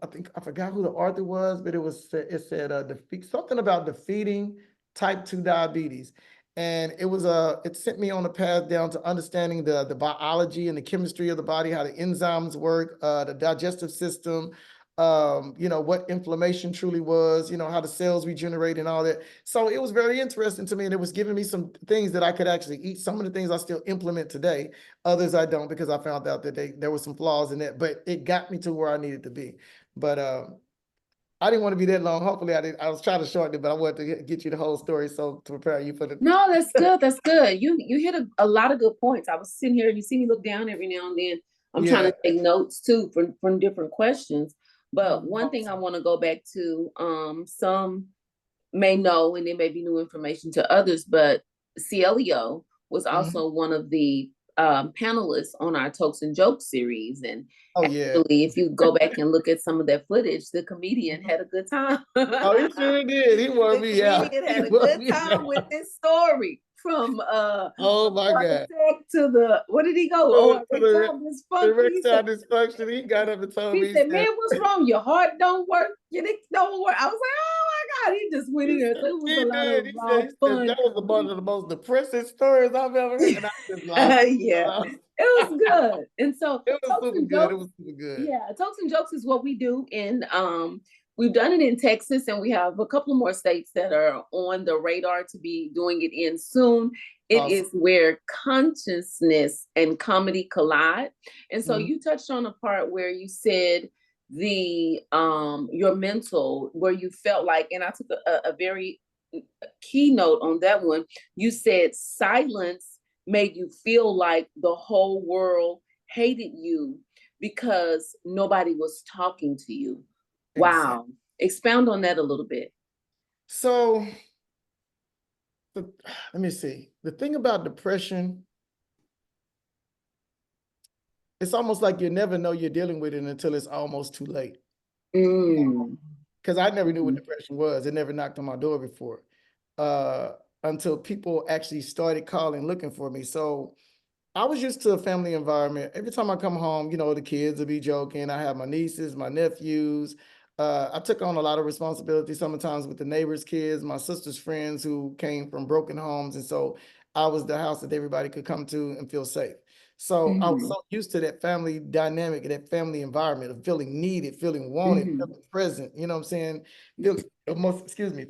[SPEAKER 3] I think I forgot who the author was, but it said defeat something about defeating type 2 diabetes. And it sent me on a path down to understanding the biology and the chemistry of the body, how the enzymes work, the digestive system, what inflammation truly was, how the cells regenerate and all that. So it was very interesting to me, and it was giving me some things that I could actually eat. Some of the things I still implement today. Others I don't because I found out that there were some flaws in it, but it got me to where I needed to be. But I didn't want to be that long. Hopefully, I was trying to shorten it, but I wanted to get you the whole story so to prepare you for the.
[SPEAKER 1] No, that's good. That's good. You hit a lot of good points. I was sitting here, you see me look down every now and then. I'm trying
[SPEAKER 3] Yeah.
[SPEAKER 1] to take notes too from different questions. But one thing I
[SPEAKER 3] Awesome.
[SPEAKER 1] want to go back to, some may know, and it may be new information to others, but Cielio was
[SPEAKER 3] Mhm.
[SPEAKER 1] also one of the panelists on our Tokes and Jokes series. And
[SPEAKER 3] Oh yeah.
[SPEAKER 1] actually, if you go back and look at some of that footage, the comedian had a good time.
[SPEAKER 3] Oh, he sure did. He wore
[SPEAKER 1] The
[SPEAKER 3] me out.
[SPEAKER 1] comedian
[SPEAKER 3] He
[SPEAKER 1] had a
[SPEAKER 3] wore
[SPEAKER 1] good
[SPEAKER 3] me
[SPEAKER 1] time with
[SPEAKER 3] out.
[SPEAKER 1] this story from
[SPEAKER 3] Oh my
[SPEAKER 1] heart
[SPEAKER 3] God.
[SPEAKER 1] attack to the, what did he go? Oh,
[SPEAKER 3] To
[SPEAKER 1] erectile
[SPEAKER 3] the
[SPEAKER 1] dysfunction.
[SPEAKER 3] erectile dysfunction, he got up and told
[SPEAKER 1] He
[SPEAKER 3] me, he
[SPEAKER 1] said,
[SPEAKER 3] said,
[SPEAKER 1] man, what's wrong? Your heart don't work. Your dick don't work. I was like, oh my God. He just went in there. So it was a
[SPEAKER 3] he
[SPEAKER 1] lot of
[SPEAKER 3] did. He said
[SPEAKER 1] fun
[SPEAKER 3] that was one of the most depressing stories I've ever heard. And I just laughed.
[SPEAKER 1] yeah, it was good. And so
[SPEAKER 3] It was
[SPEAKER 1] Tokes
[SPEAKER 3] super
[SPEAKER 1] and
[SPEAKER 3] good. It
[SPEAKER 1] Jokes,
[SPEAKER 3] was super good.
[SPEAKER 1] yeah, Tokes and Jokes is what we do in we've done it in Texas, and we have a couple more states that are on the radar to be doing it in soon. It
[SPEAKER 3] Awesome.
[SPEAKER 1] is where consciousness and comedy collide. And so
[SPEAKER 3] Mhm.
[SPEAKER 1] you touched on a part where you said the your mental, where you felt like, and I took a very keynote on that one. You said silence made you feel like the whole world hated you because nobody was talking to you.
[SPEAKER 3] Exactly.
[SPEAKER 1] Wow. Expound on that a little bit.
[SPEAKER 3] So the, let me see. The thing about depression, it's almost like you never know you're dealing with it until it's almost too late.
[SPEAKER 1] Mm.
[SPEAKER 3] Because I never knew what
[SPEAKER 1] Mhm.
[SPEAKER 3] depression was. It never knocked on my door before. Uh, until people actually started calling looking for me. So I was used to a family environment. Every time I come home, the kids will be joking. I have my nieces, my nephews. I took on a lot of responsibility sometimes with the neighbors' kids, my sister's friends who came from broken homes. And so I was the house that everybody could come to and feel safe. So I was
[SPEAKER 1] Mhm.
[SPEAKER 3] so used to that family dynamic, that family environment of feeling needed, feeling wanted,
[SPEAKER 1] Mhm.
[SPEAKER 3] feeling present. You know what I'm saying?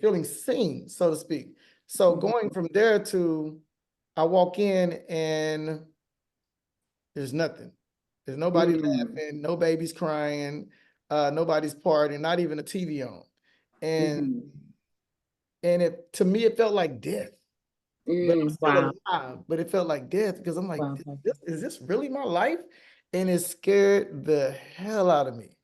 [SPEAKER 3] Feeling seen, so to speak. So going from there to I walk in and there's nothing. There's nobody
[SPEAKER 1] Mhm.
[SPEAKER 3] laughing, no babies crying, nobody's partying, not even a TV on. And
[SPEAKER 1] Mhm.
[SPEAKER 3] it to me it felt like death. But I'm still
[SPEAKER 1] Wow.
[SPEAKER 3] alive, but it felt like death because I'm like,
[SPEAKER 1] Wow.
[SPEAKER 3] is this really my life? And it scared the hell out of me.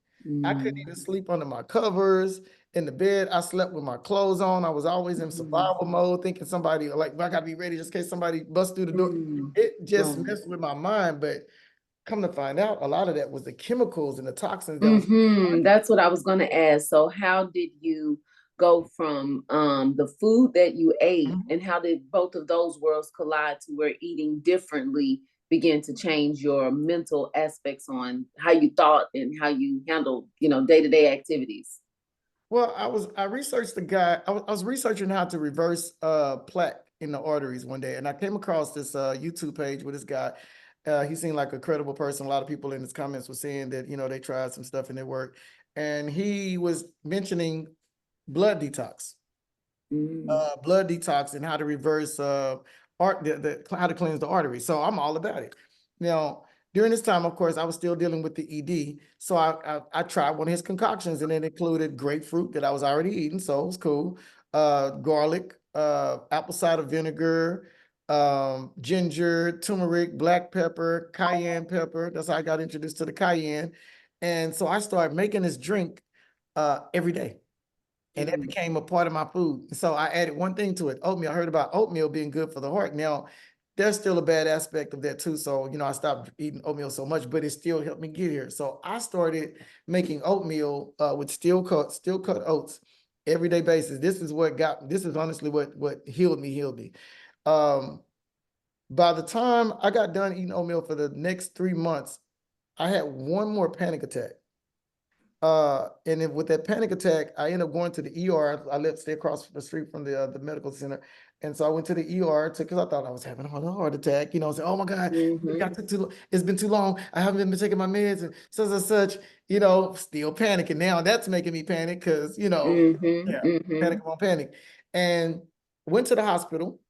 [SPEAKER 3] I couldn't
[SPEAKER 1] Mm.
[SPEAKER 3] even sleep under my covers in the bed. I slept with my clothes on. I was always in
[SPEAKER 1] Mm.
[SPEAKER 3] survival mode, thinking somebody like I gotta be ready just in case somebody busts through the door.
[SPEAKER 1] Mm.
[SPEAKER 3] It just
[SPEAKER 1] Wow.
[SPEAKER 3] messed with my mind, but come to find out, a lot of that was the chemicals and the toxins that was.
[SPEAKER 1] That's what I was going to ask. So, how did you go from the food that you ate,
[SPEAKER 3] Mhm.
[SPEAKER 1] and how did both of those worlds collide to where eating differently began to change your mental aspects on how you thought and how you handled, day to day activities?
[SPEAKER 3] Well, I researched the guy. I was researching how to reverse plaque in the arteries one day, and I came across this YouTube page with this guy. He seemed like a credible person. A lot of people in his comments were saying that they tried some stuff and it worked, and he was mentioning blood detox,
[SPEAKER 1] Mm.
[SPEAKER 3] and how to reverse how to cleanse the artery. So I'm all about it. Now, during this time, of course, I was still dealing with the ED. So I tried one of his concoctions, and it included grapefruit that I was already eating, so it was cool. Garlic, apple cider vinegar, ginger, turmeric, black pepper, cayenne pepper. That's how I got introduced to the cayenne. And so I started making this drink every day. And that became a part of my food. So I added one thing to it, oatmeal. I heard about oatmeal being good for the heart. Now, there's still a bad aspect of that too. So, I stopped eating oatmeal so much, but it still helped me get here. So I started making oatmeal with steel cut oats everyday basis. This is honestly what healed me. By the time I got done eating oatmeal for the next 3 months, I had one more panic attack. And then with that panic attack, I ended up going to the ER. I lived stay across the street from the medical center. And so I went to the ER because I thought I was having a heart attack, I said, oh my God, it's been too long. I haven't been taking my meds and such, still panicking. Now that's making me panic because, panic on panic. And went to the hospital.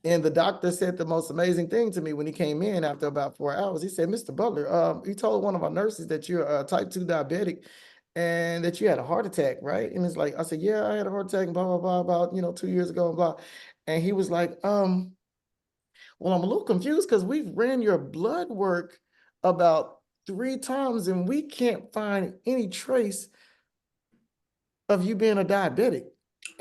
[SPEAKER 3] And the doctor said the most amazing thing to me when he came in after about 4 hours. He said, Mr. Butler, he told one of our nurses that you're a type 2 diabetic and that you had a heart attack, right? And it's like, I said, yeah, I had a heart attack, blah, blah, blah, about, 2 years ago and blah. And he was like, well, I'm a little confused because we've ran your blood work about 3 times and we can't find any trace of you being a diabetic.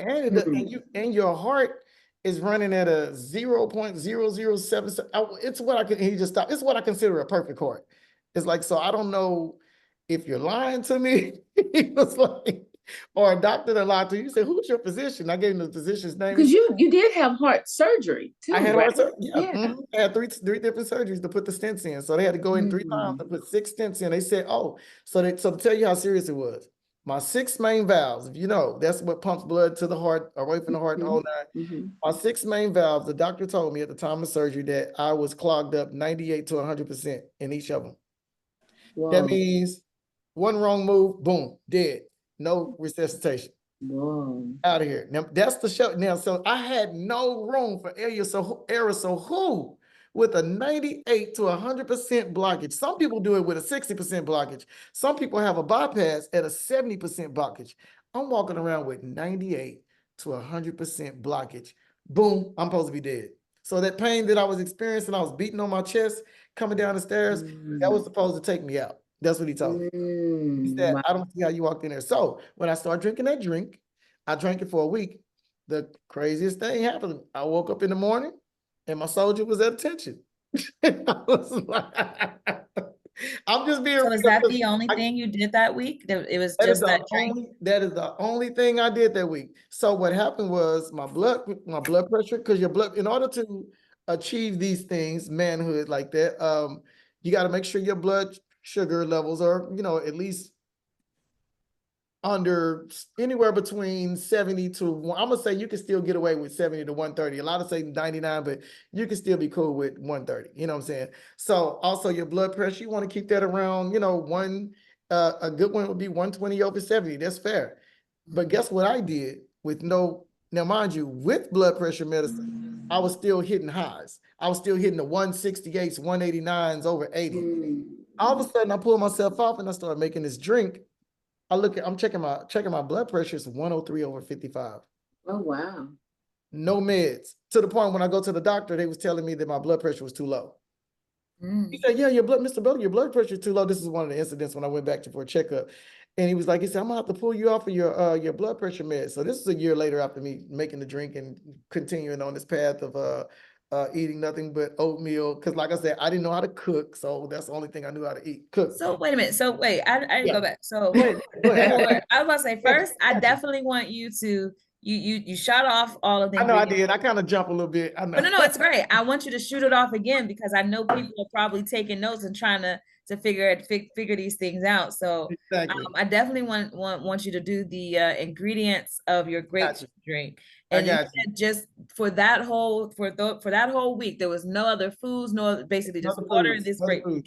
[SPEAKER 3] And your heart is running at a 0.007. It's what I can, he just stopped. It's what I consider a perfect heart. It's like, so I don't know if you're lying to me. He was like, or a doctor that lied to you. You say, who's your physician? I gave him the physician's name.
[SPEAKER 1] Because you did have heart surgery too.
[SPEAKER 3] I had
[SPEAKER 1] right?
[SPEAKER 3] heart surgery. Yeah. I had three different surgeries to put the stents in. So they had to go in 3 times to put 6 stents in. They said, oh, so to tell you how serious it was. My 6 main valves, if you know, that's what pumps blood to the heart, away from the heart, and the whole nine. My 6 main valves, the doctor told me at the time of surgery that I was clogged up 98 to 100% in each of them. Whoa. That means one wrong move, boom, dead. No resuscitation. Whoa. Out of here. Now, that's the show. Now, so I had no room for error. So who with a 98 to 100% blockage? Some people do it with a 60% blockage. Some people have a bypass at a 70% blockage. I'm walking around with 98 to 100% blockage. Boom, I'm supposed to be dead. So that pain that I was experiencing, I was beating on my chest, coming down the stairs, that was supposed to take me out. That's what he told me. He said, wow. I don't see how you walked in there. So when I started drinking that drink, I drank it for a week. The craziest thing happened. I woke up in the morning and my soldier was at attention. I was like, I'm just being.
[SPEAKER 2] So is that the only thing you did that week? It was just that drink?
[SPEAKER 3] That is the only thing I did that week. So what happened was my blood pressure, because your blood, in order to achieve these things, manhood like that, you got to make sure your blood sugar levels are, at least under anywhere between 70 to, I'm gonna say you can still get away with 70 to 130. A lot of say 99, but you can still be cool with 130. You know what I'm saying? So also your blood pressure, you want to keep that around, a good one would be 120 over 70. That's fair. But guess what I did with now mind you, with blood pressure medicine, I was still hitting highs. I was still hitting the 168s, 189s over 80. All of a sudden I pulled myself off and I started making this drink. I'm checking my blood pressure is 103 over 55.
[SPEAKER 1] Oh, wow.
[SPEAKER 3] No meds. To the point when I go to the doctor, they was telling me that my blood pressure was too low. He said, yeah, Mr. Butler, your blood pressure is too low. This is one of the incidents when I went back for a checkup. And he said, I'm gonna have to pull you off of your blood pressure meds. So this is a year later after me making the drink and continuing on this path of eating nothing but oatmeal. Cause like I said, I didn't know how to cook. So that's the only thing I knew how to cook.
[SPEAKER 2] So wait a minute. So wait, I didn't go back. So go ahead. I was about to say, first, I definitely want you to, you shot off all of the
[SPEAKER 3] I know I did. I kind of jump a little bit. I know.
[SPEAKER 2] But no, it's great. I want you to shoot it off again because I know people are probably taking notes and trying to figure these things out. So exactly. I definitely want you to do the ingredients of your grape drink. And you said just for that whole week, there was no other foods, basically just water and this grape drink.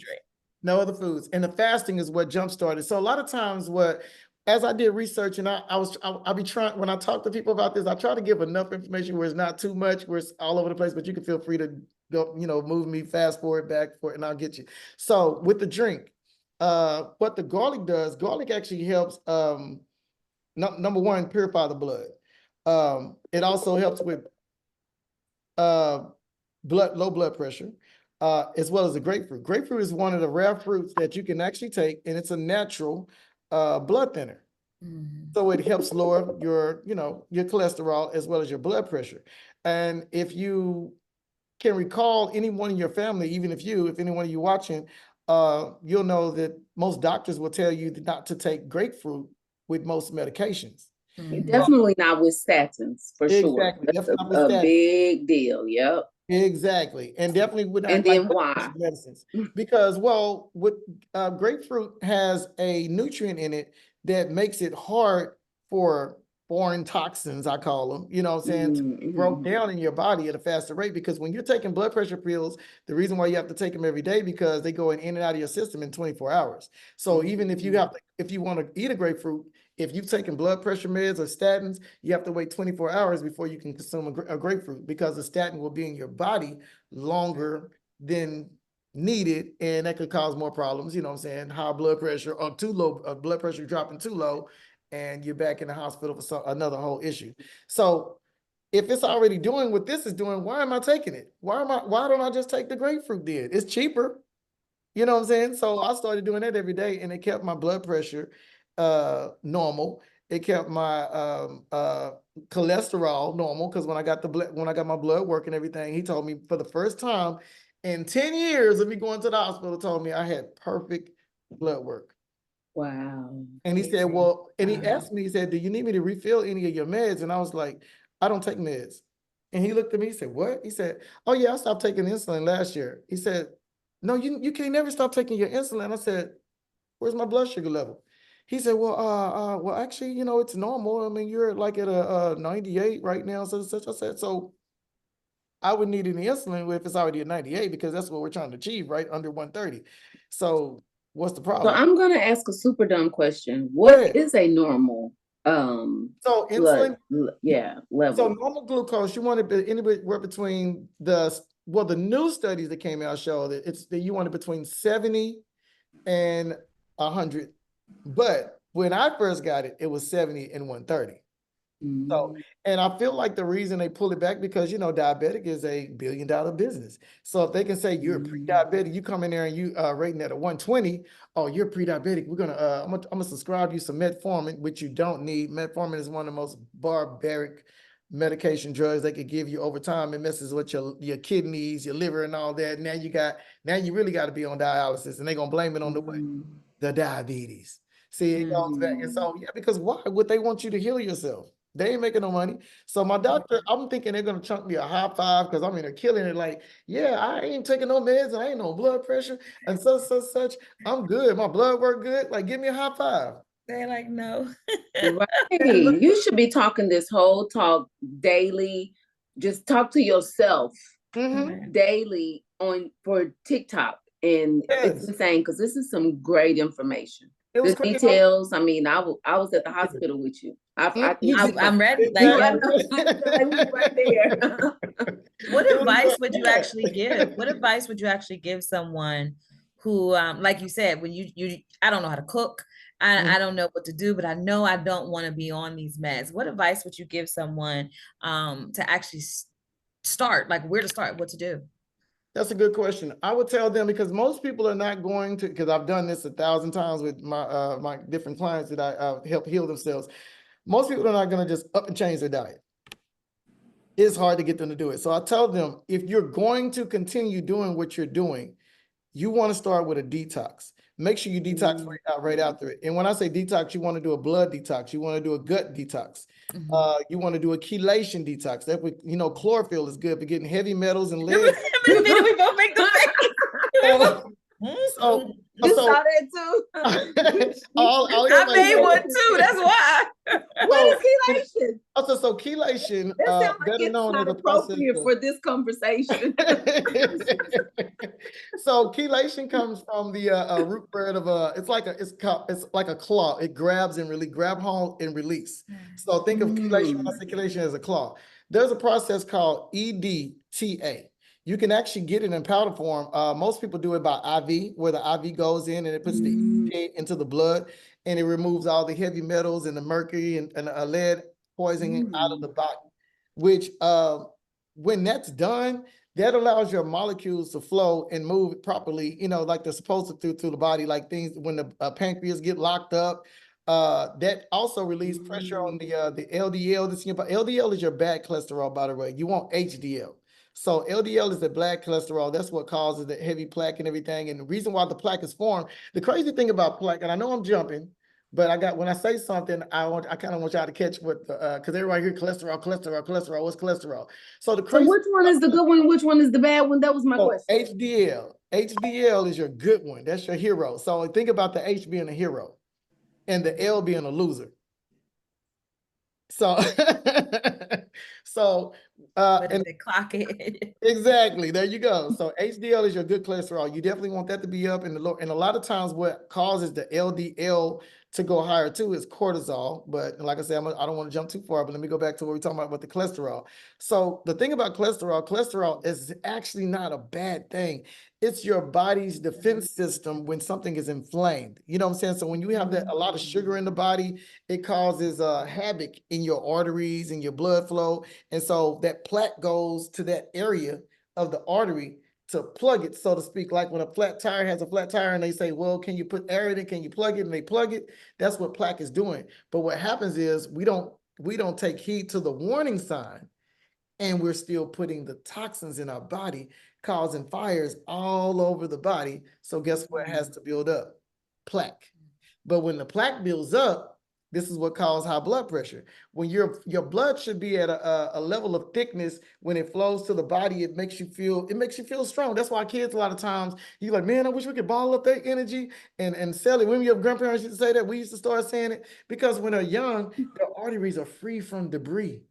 [SPEAKER 3] No other foods. And the fasting is what jump started. So a lot of times what as I did research and I'll be trying, when I talk to people about this, I try to give enough information where it's not too much, where it's all over the place, but you can feel free to go, move me fast forward, back forward, and I'll get you. So with the drink, what the garlic actually helps, number one, purify the blood. It also helps with uh, low blood pressure, as well as the grapefruit. Grapefruit is one of the rare fruits that you can actually take, and it's a natural blood thinner. So it helps lower your cholesterol as well as your blood pressure. And if you can recall anyone in your family, even if anyone of you watching, you'll know that most doctors will tell you not to take grapefruit with most medications.
[SPEAKER 1] Definitely not with statins, for sure.
[SPEAKER 3] Exactly.
[SPEAKER 1] That's
[SPEAKER 3] Definitely not with
[SPEAKER 1] a
[SPEAKER 3] statins.
[SPEAKER 1] big deal. Yep.
[SPEAKER 3] Exactly. And definitely would not
[SPEAKER 1] And
[SPEAKER 3] like
[SPEAKER 1] then why?
[SPEAKER 3] medicines. Because, well, with grapefruit has a nutrient in it that makes it hard for foreign toxins, I call them, you know what I'm saying, to broke down in your body at a faster rate. Because when you're taking blood pressure pills, the reason why you have to take them every day, because they go in and out of your system in 24 hours. So even if you want to eat a grapefruit, if you've taken blood pressure meds or statins, you have to wait 24 hours before you can consume a grapefruit, because the statin will be in your body longer than needed, and that could cause more problems, you know what I'm saying, high blood pressure or too low, blood pressure dropping too low, and you're back in the hospital for another whole issue. So if it's already doing what this is doing, why am I taking it? Why don't I just take the grapefruit then? It's cheaper. You know what I'm saying? So I started doing that every day, and it kept my blood pressure normal. It kept my cholesterol normal, because when I got my blood work and everything, he told me for the first time in 10 years of me going to the hospital, told me I had perfect blood work.
[SPEAKER 1] Wow.
[SPEAKER 3] And he said, well, and he asked me, he said, do you need me to refill any of your meds? And I was like, I don't take meds. And he looked at me, he said, what? He said, oh yeah, I stopped taking insulin last year. He said, no, you can't never stop taking your insulin. I said, where's my blood sugar level? He said, well, actually, it's normal. I mean, you're like at a 98 right now. So such. I said, so I would need an insulin if it's already at 98, because that's what we're trying to achieve, right? Under 130. So what's the
[SPEAKER 1] So
[SPEAKER 3] problem?
[SPEAKER 1] I'm gonna ask a super dumb question. What is a normal
[SPEAKER 3] so insulin
[SPEAKER 1] level?
[SPEAKER 3] So normal glucose, you want it anywhere between the new studies that came out show that you want it between 70 and 100. But when I first got it, it was 70 and 130. So, and I feel like the reason they pull it back, because diabetic is a $1 billion business. So if they can say you're pre-diabetic, you come in there and you rating at a 120, oh, you're pre-diabetic, we're gonna I'm gonna subscribe you some metformin, which you don't need. Metformin is one of the most barbaric medication drugs they could give you over time. It messes with your kidneys, your liver, and all that. Now you really got to be on dialysis, and they're gonna blame it on the diabetes. See, it goes back. And so, yeah, because why would they want you to heal yourself? They ain't making no money. So my doctor, I'm thinking they're gonna chunk me a high five, because I'm in there killing it. Like, yeah, I ain't taking no meds, and I ain't no blood pressure, and such. I'm good. My blood work good. Like, give me a high five.
[SPEAKER 2] They're like, no.
[SPEAKER 1] Right. You should be talking this whole talk daily. Just talk to yourself daily for TikTok. And it's insane, because this is some great information.
[SPEAKER 3] It was
[SPEAKER 1] the details. I mean, I was at the hospital with you.
[SPEAKER 2] I'm ready. Like,
[SPEAKER 1] right there.
[SPEAKER 2] What advice would you actually give? What advice would you actually give someone who, like you said, when you I don't know how to cook, I don't know what to do, but I know I don't want to be on these meds. What advice would you give someone to actually start, like where to start, what to do?
[SPEAKER 3] That's a good question. I would tell them, because most people are not going to, because I've done this 1,000 times with my my different clients that I help heal themselves. Most people are not going to just up and change their diet. It's hard to get them to do it. So I tell them, if you're going to continue doing what you're doing, you want to start with a detox. Make sure you detox right after it. And when I say detox, you want to do a blood detox. You want to do a gut detox. You want to do a chelation detox. That would, chlorophyll is good for getting heavy metals and lead.
[SPEAKER 2] We both make the face.
[SPEAKER 3] So,
[SPEAKER 1] You
[SPEAKER 3] so
[SPEAKER 1] saw that too?
[SPEAKER 3] all
[SPEAKER 2] I
[SPEAKER 3] everybody
[SPEAKER 2] made
[SPEAKER 3] knows.
[SPEAKER 2] one too. That's why.
[SPEAKER 1] What
[SPEAKER 3] So,
[SPEAKER 1] is chelation?
[SPEAKER 3] so chelation,
[SPEAKER 1] That sounds like
[SPEAKER 3] better
[SPEAKER 1] it's
[SPEAKER 3] known as
[SPEAKER 1] not
[SPEAKER 3] a process
[SPEAKER 1] appropriate
[SPEAKER 3] of.
[SPEAKER 1] for this conversation.
[SPEAKER 3] So chelation comes from the root word of it's like a claw. It grabs and release, grab hold and release. So think of chelation
[SPEAKER 1] Mm.
[SPEAKER 3] and articulation as a claw. There's a process called EDTA. You can actually get it in powder form. Most people do it by IV, where the IV goes in and it puts the EDTA into the blood, and it removes all the heavy metals and the mercury and lead poisoning out of the body. Which when that's done, that allows your molecules to flow and move properly, you know, like they're supposed to through the body, like things when the pancreas get locked up. That also release pressure on the LDL. LDL is your bad cholesterol, by the way. You want HDL. So LDL is the bad cholesterol. That's what causes the heavy plaque and everything. And the reason why the plaque is formed, the crazy thing about plaque, and I know I'm jumping, but when I say something, I kind of want y'all to catch what because everybody hear cholesterol, cholesterol, cholesterol. What's cholesterol? So the
[SPEAKER 1] So
[SPEAKER 3] crazy.
[SPEAKER 1] which one is the good one? Which one is the bad one? That was my
[SPEAKER 3] So
[SPEAKER 1] question.
[SPEAKER 3] HDL is your good one. That's your hero. So think about the H being a hero and the L being a loser. So, so,
[SPEAKER 2] But
[SPEAKER 3] and
[SPEAKER 2] the clock it.
[SPEAKER 3] exactly. There you go. So HDL is your good cholesterol. You definitely want that to be up in the low. And a lot of times what causes the LDL to go higher too is cortisol. But like I said, I don't want to jump too far, but let me go back to what we're talking about with the cholesterol. So the thing about cholesterol is actually not a bad thing. It's your body's defense system when something is inflamed. You know what I'm saying? So when you have a lot of sugar in the body, it causes havoc in your arteries and your blood flow. And so that plaque goes to that area of the artery to plug it, so to speak. Like when a flat tire has a flat tire and they say, well, can you put air in it? Can you plug it? And they plug it. That's what plaque is doing. But what happens is we don't take heed to the warning sign, and we're still putting the toxins in our body, causing fires all over the body. So guess what has to build up? Plaque. But when the plaque builds up, this is what causes high blood pressure. When your blood should be at a level of thickness, when it flows to the body, it makes you feel strong. That's why kids a lot of times you're like, man, I wish we could bottle up their energy and sell it. When your grandparents used to say that, we used to start saying it because when they're young, their arteries are free from debris.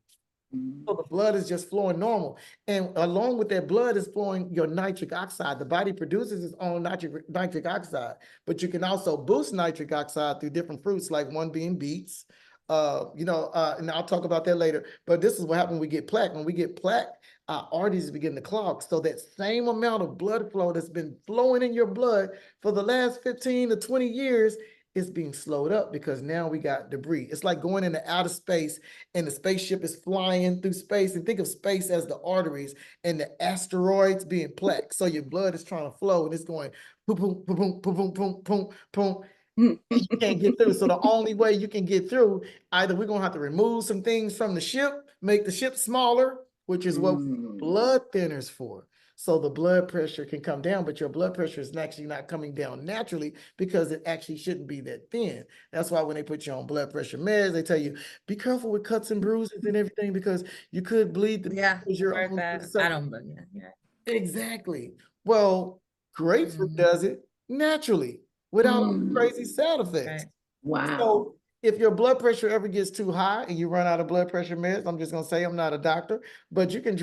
[SPEAKER 3] So the blood is just flowing normal. And along with that blood is flowing your nitric oxide. The body produces its own nitric oxide, but you can also boost nitric oxide through different fruits, like one being beets. And I'll talk about that later. But this is what happens when we get plaque. When we get plaque, our arteries begin to clog. So that same amount of blood flow that's been flowing in your blood for the last 15 to 20 years is being slowed up because now we got debris. It's like going into outer space and the spaceship is flying through space, and think of space as the arteries and the asteroids being plaque. So your blood is trying to flow and it's going boom, boom, boom, boom, boom, boom, boom, boom. And you can't get through. So the only way you can get through, either we're gonna have to remove some things from the ship, make the ship smaller, which is what blood thinners for. So the blood pressure can come down, but your blood pressure is actually not coming down naturally because it actually shouldn't be that thin. That's why when they put you on blood pressure meds, they tell you, be careful with cuts and bruises and everything because you could bleed
[SPEAKER 2] Yeah,
[SPEAKER 3] because you're
[SPEAKER 2] heard
[SPEAKER 3] on.
[SPEAKER 2] that. I don't believe that. Yeah.
[SPEAKER 3] Exactly. Well, grapefruit does it naturally without all the crazy side effects.
[SPEAKER 2] Right.
[SPEAKER 1] Wow.
[SPEAKER 3] So if your blood pressure ever gets too high and you run out of blood pressure meds, I'm just gonna say I'm not a doctor, but you can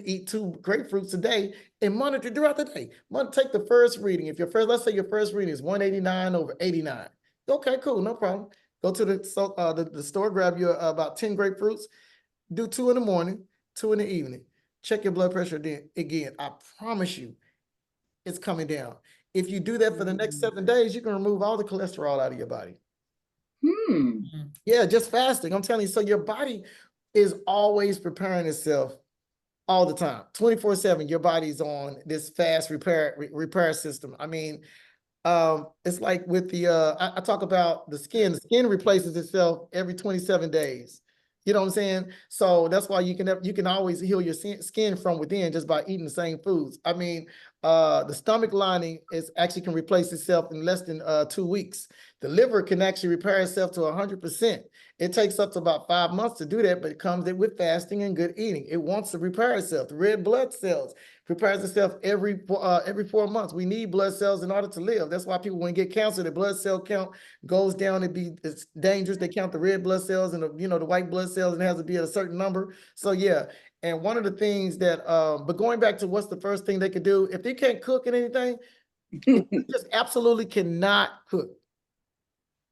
[SPEAKER 3] eat 2 grapefruits a day and monitor throughout the day. Take the first reading. If let's say your first reading is 189/89. Okay, cool, no problem. Go to the store, grab your about 10 grapefruits, do 2 in the morning, 2 in the evening. Check your blood pressure again. I promise you, it's coming down. If you do that for the next 7 days, you can remove all the cholesterol out of your body. Yeah, just fasting. I'm telling you. So your body is always preparing itself all the time, 24/7. Your body's on this fast repair system. I mean, it's like with the I talk about the skin. The skin replaces itself every 27 days. You know what I'm saying? So that's why you can always heal your skin from within just by eating the same foods. I mean, The stomach lining is actually can replace itself in less than 2 weeks. The liver can actually repair itself to 100%. It takes up to about 5 months to do that, but it comes in with fasting and good eating. It wants to repair itself. The red blood cells prepares itself every 4 months. We need blood cells in order to live. That's why people, when they get cancer, the blood cell count goes down. It's dangerous. They count the red blood cells and the white blood cells, and it has to be at a certain number. So yeah. And one of the things that, but going back to what's the first thing they could do, if they can't cook and anything, if you just absolutely cannot cook,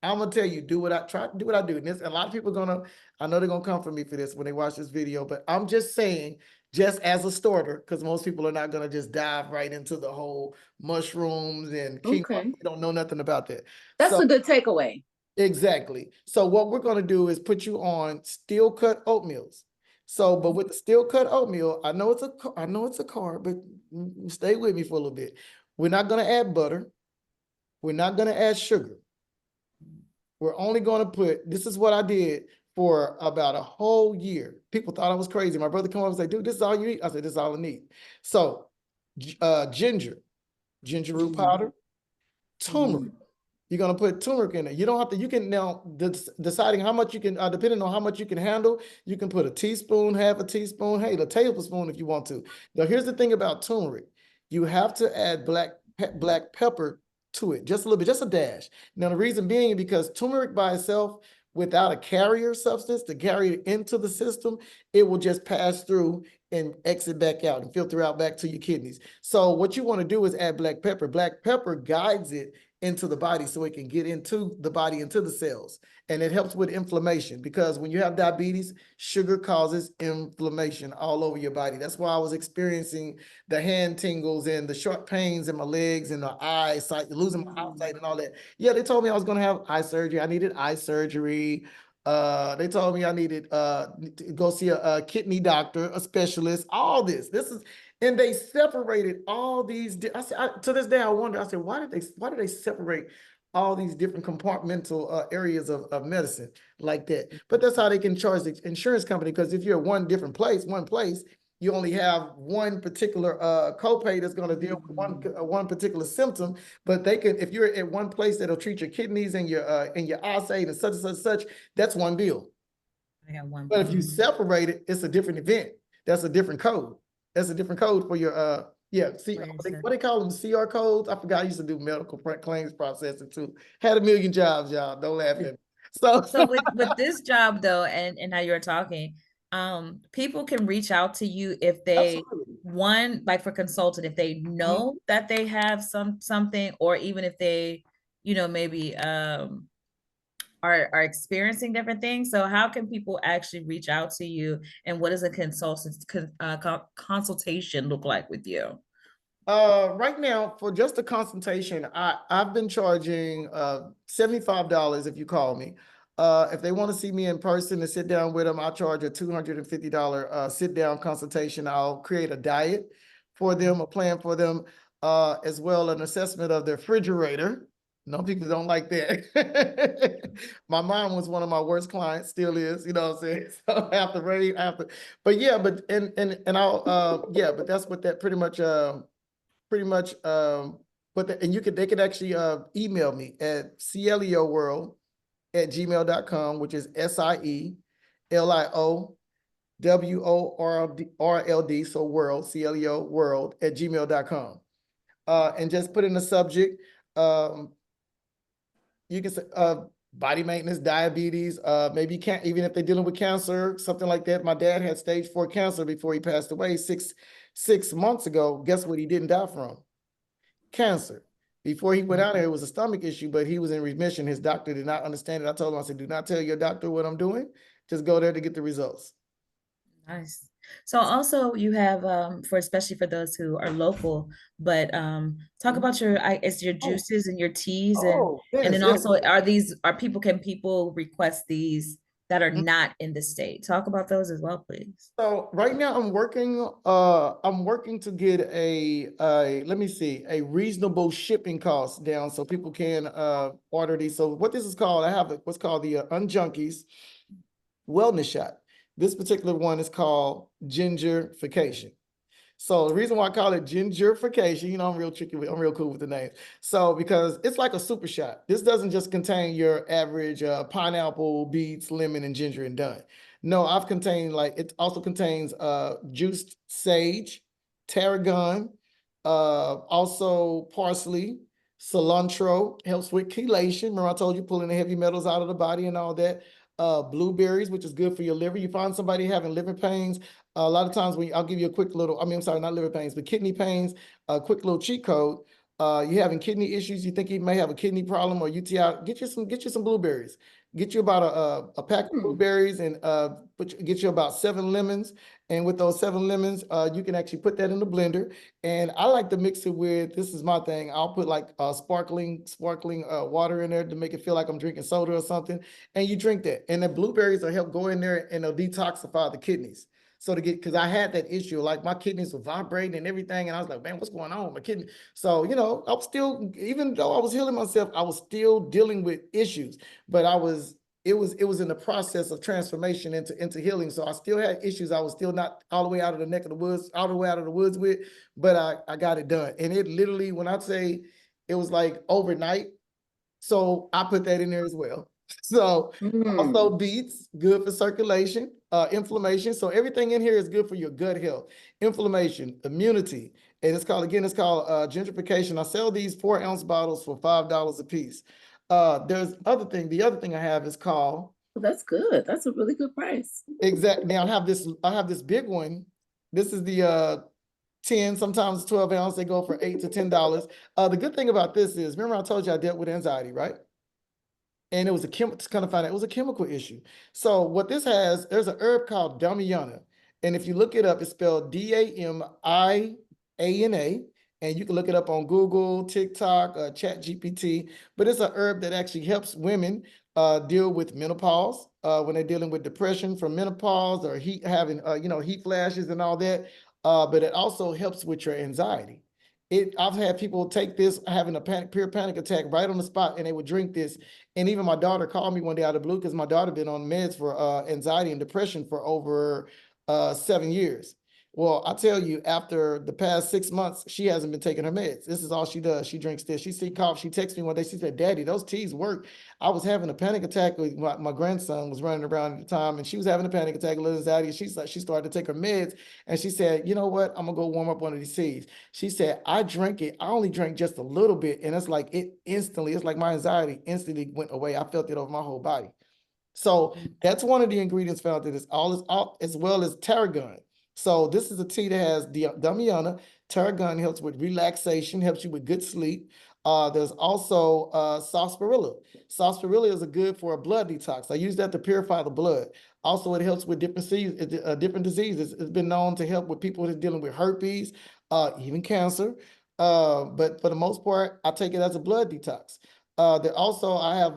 [SPEAKER 3] I'm gonna tell you, do what I do. And a lot of people I know they're gonna come for me for this when they watch this video, but I'm just saying, just as a starter, because most people are not gonna just dive right into the whole mushrooms and quinoa.
[SPEAKER 1] Okay.
[SPEAKER 3] They don't know nothing about that.
[SPEAKER 1] That's a good takeaway.
[SPEAKER 3] Exactly. So what we're gonna do is put you on steel cut oatmeals. So, but with the steel cut oatmeal, I know it's a carb, but stay with me for a little bit. We're not gonna add butter. We're not gonna add sugar. We're only gonna put, this is what I did for about a whole year. People thought I was crazy. My brother come up and say, dude, this is all you eat? I said, this is all I need. So, ginger root powder, turmeric. You're gonna put turmeric in it. You don't have to, you can now, deciding how much you can, depending on how much you can handle, you can put a teaspoon, half a teaspoon, hey, a tablespoon if you want to. Now, here's the thing about turmeric. You have to add black pepper to it, just a little bit, just a dash. Now, the reason being because turmeric by itself, without a carrier substance to carry it into the system, it will just pass through and exit back out and filter out back to your kidneys. So what you want to do is add black pepper. Black pepper guides it into the body so it can get into the body, into the cells. And it helps with inflammation, because when you have diabetes, sugar causes inflammation all over your body. That's why I was experiencing the hand tingles and the sharp pains in my legs and the eyesight, losing my eyesight and all that. Yeah, they told me I was going to have eye surgery. I needed eye surgery. They told me I needed to go see a kidney doctor, a specialist, all this. And they separated all these. To this day, I wonder, I said, why did they separate all these different compartmental areas of medicine like that? But that's how they can charge the insurance company, because if you're at one place, you only have one particular copay that's going to deal with one particular symptom. But they can, if you're at one place that'll treat your kidneys and your eyesight and such and such and such, that's one bill.
[SPEAKER 2] I got one.
[SPEAKER 3] But if you separate it, it's a different event. That's a different code. That's a different code for your see, what they call them, CR codes. I forgot. I used to do medical claims processing too. Had a million jobs, y'all. Don't laugh at me.
[SPEAKER 2] So with this job though, and how you're talking, people can reach out to you if they one, like for consultant, if they know that they have something, or even if they, maybe are experiencing different things. So how can people actually reach out to you, and what does a consultation look like with you?
[SPEAKER 3] Right now, for just a consultation, I've been charging $75 if you call me. If they want to see me in person and sit down with them, I'll charge a $250 sit down consultation. I'll create a diet for them, a plan for them, as well an assessment of their refrigerator. No, people don't like that. My mom was one of my worst clients, still is, you know what I'm saying? So I have to rate, but yeah, but I'll yeah, but that's what that pretty much but they could actually email me at cielioworld@gmail.com, which is SIELIOWORLD, so world, CLEO world@gmail.com. And just put in the subject, you can say body maintenance, diabetes, maybe can't, even if they're dealing with cancer, something like that. My dad had stage 4 cancer before he passed away six months ago. Guess what he didn't die from? Cancer. Before he went out there, it was a stomach issue, but he was in remission. His doctor did not understand it. I told him, I said, do not tell your doctor what I'm doing. Just go there to get the results.
[SPEAKER 2] Nice. So also you have especially for those who are local, but talk about your juices and your teas, and then also can people request these that are not in the state? Talk about those as well, please.
[SPEAKER 3] So right now I'm working to get a let me see, a reasonable shipping cost down so people can order these. So what this is called, I have what's called the Unjunkies Wellness Shot. This particular one is called Gingerification. So the reason why I call it gingerification, you know, I'm real tricky I'm real cool with the name. So because it's like a super shot. This doesn't just contain your average pineapple, beets, lemon, and ginger and done. No, I've contained like it also contains juiced sage, tarragon, also parsley, cilantro, helps with chelation. Remember I told you pulling the heavy metals out of the body and all that. Blueberries, which is good for your liver. You find somebody having liver pains, a lot of times when I'll give you a quick little, I'm sorry, not liver pains, but kidney pains, a quick little cheat code. You having kidney issues, you think you may have a kidney problem or UTI, get you some blueberries. Get you about a pack of blueberries and get you about 7 lemons. And with those 7 lemons, you can actually put that in the blender. And I like to mix it with, this is my thing, I'll put like sparkling water in there to make it feel like I'm drinking soda or something. And you drink that. And the blueberries will help go in there and they'll detoxify the kidneys. So to get, because I had that issue, like my kidneys were vibrating and everything. And I was like, man, what's going on with my kidney? So, you know, I was still, even though I was healing myself, I was still dealing with issues, but it was in the process of transformation into healing. So I still had issues. I was still not all the way out of the neck of the woods, all the way out of the woods with, but I got it done. And it literally, when I say it was like overnight, so I put that in there as well. So also beets, good for circulation, inflammation. So everything in here is good for your gut health, inflammation, immunity. And it's called gentrification. I sell these 4-ounce bottles for $5 a piece. There's the other thing I have is called.
[SPEAKER 1] That's good. That's a really good price.
[SPEAKER 3] Exactly. Now I have this big one. This is the 10, sometimes 12 ounce. They go for $8 to $10. The good thing about this is, remember I told you I dealt with anxiety, right? And it was it was a chemical issue. So what this has, there's an herb called Damiana. And if you look it up, it's spelled Damiana. And you can look it up on Google, TikTok, Chat GPT. But it's a herb that actually helps women deal with menopause, when they're dealing with depression from menopause or having heat flashes and all that. But it also helps with your anxiety. I've had people take this having a pure panic attack right on the spot, and they would drink this. And even my daughter called me one day out of the blue because my daughter been on meds for anxiety and depression for over 7 years. Well, I tell you, after the past 6 months, she hasn't been taking her meds. This is all she does. She drinks this. She see cough. She texts me one day. She said, "Daddy, those teas work." I was having a panic attack with my grandson was running around at the time, and she was having a panic attack, a little anxiety. She started to take her meds, and she said, "You know what? I'm gonna go warm up one of these teas." She said, "I drank it. I only drank just a little bit, and it's like it's like my anxiety instantly went away. I felt it over my whole body." So that's one of the ingredients found in this, all as well as tarragon. So this is a tea that has Damiana. Tarragon helps with relaxation, helps you with good sleep. There's also sarsaparilla. Sarsaparilla is good for a blood detox. I use that to purify the blood. Also, it helps with different diseases. It's been known to help with people that are dealing with herpes, even cancer. But for the most part, I take it as a blood detox. I have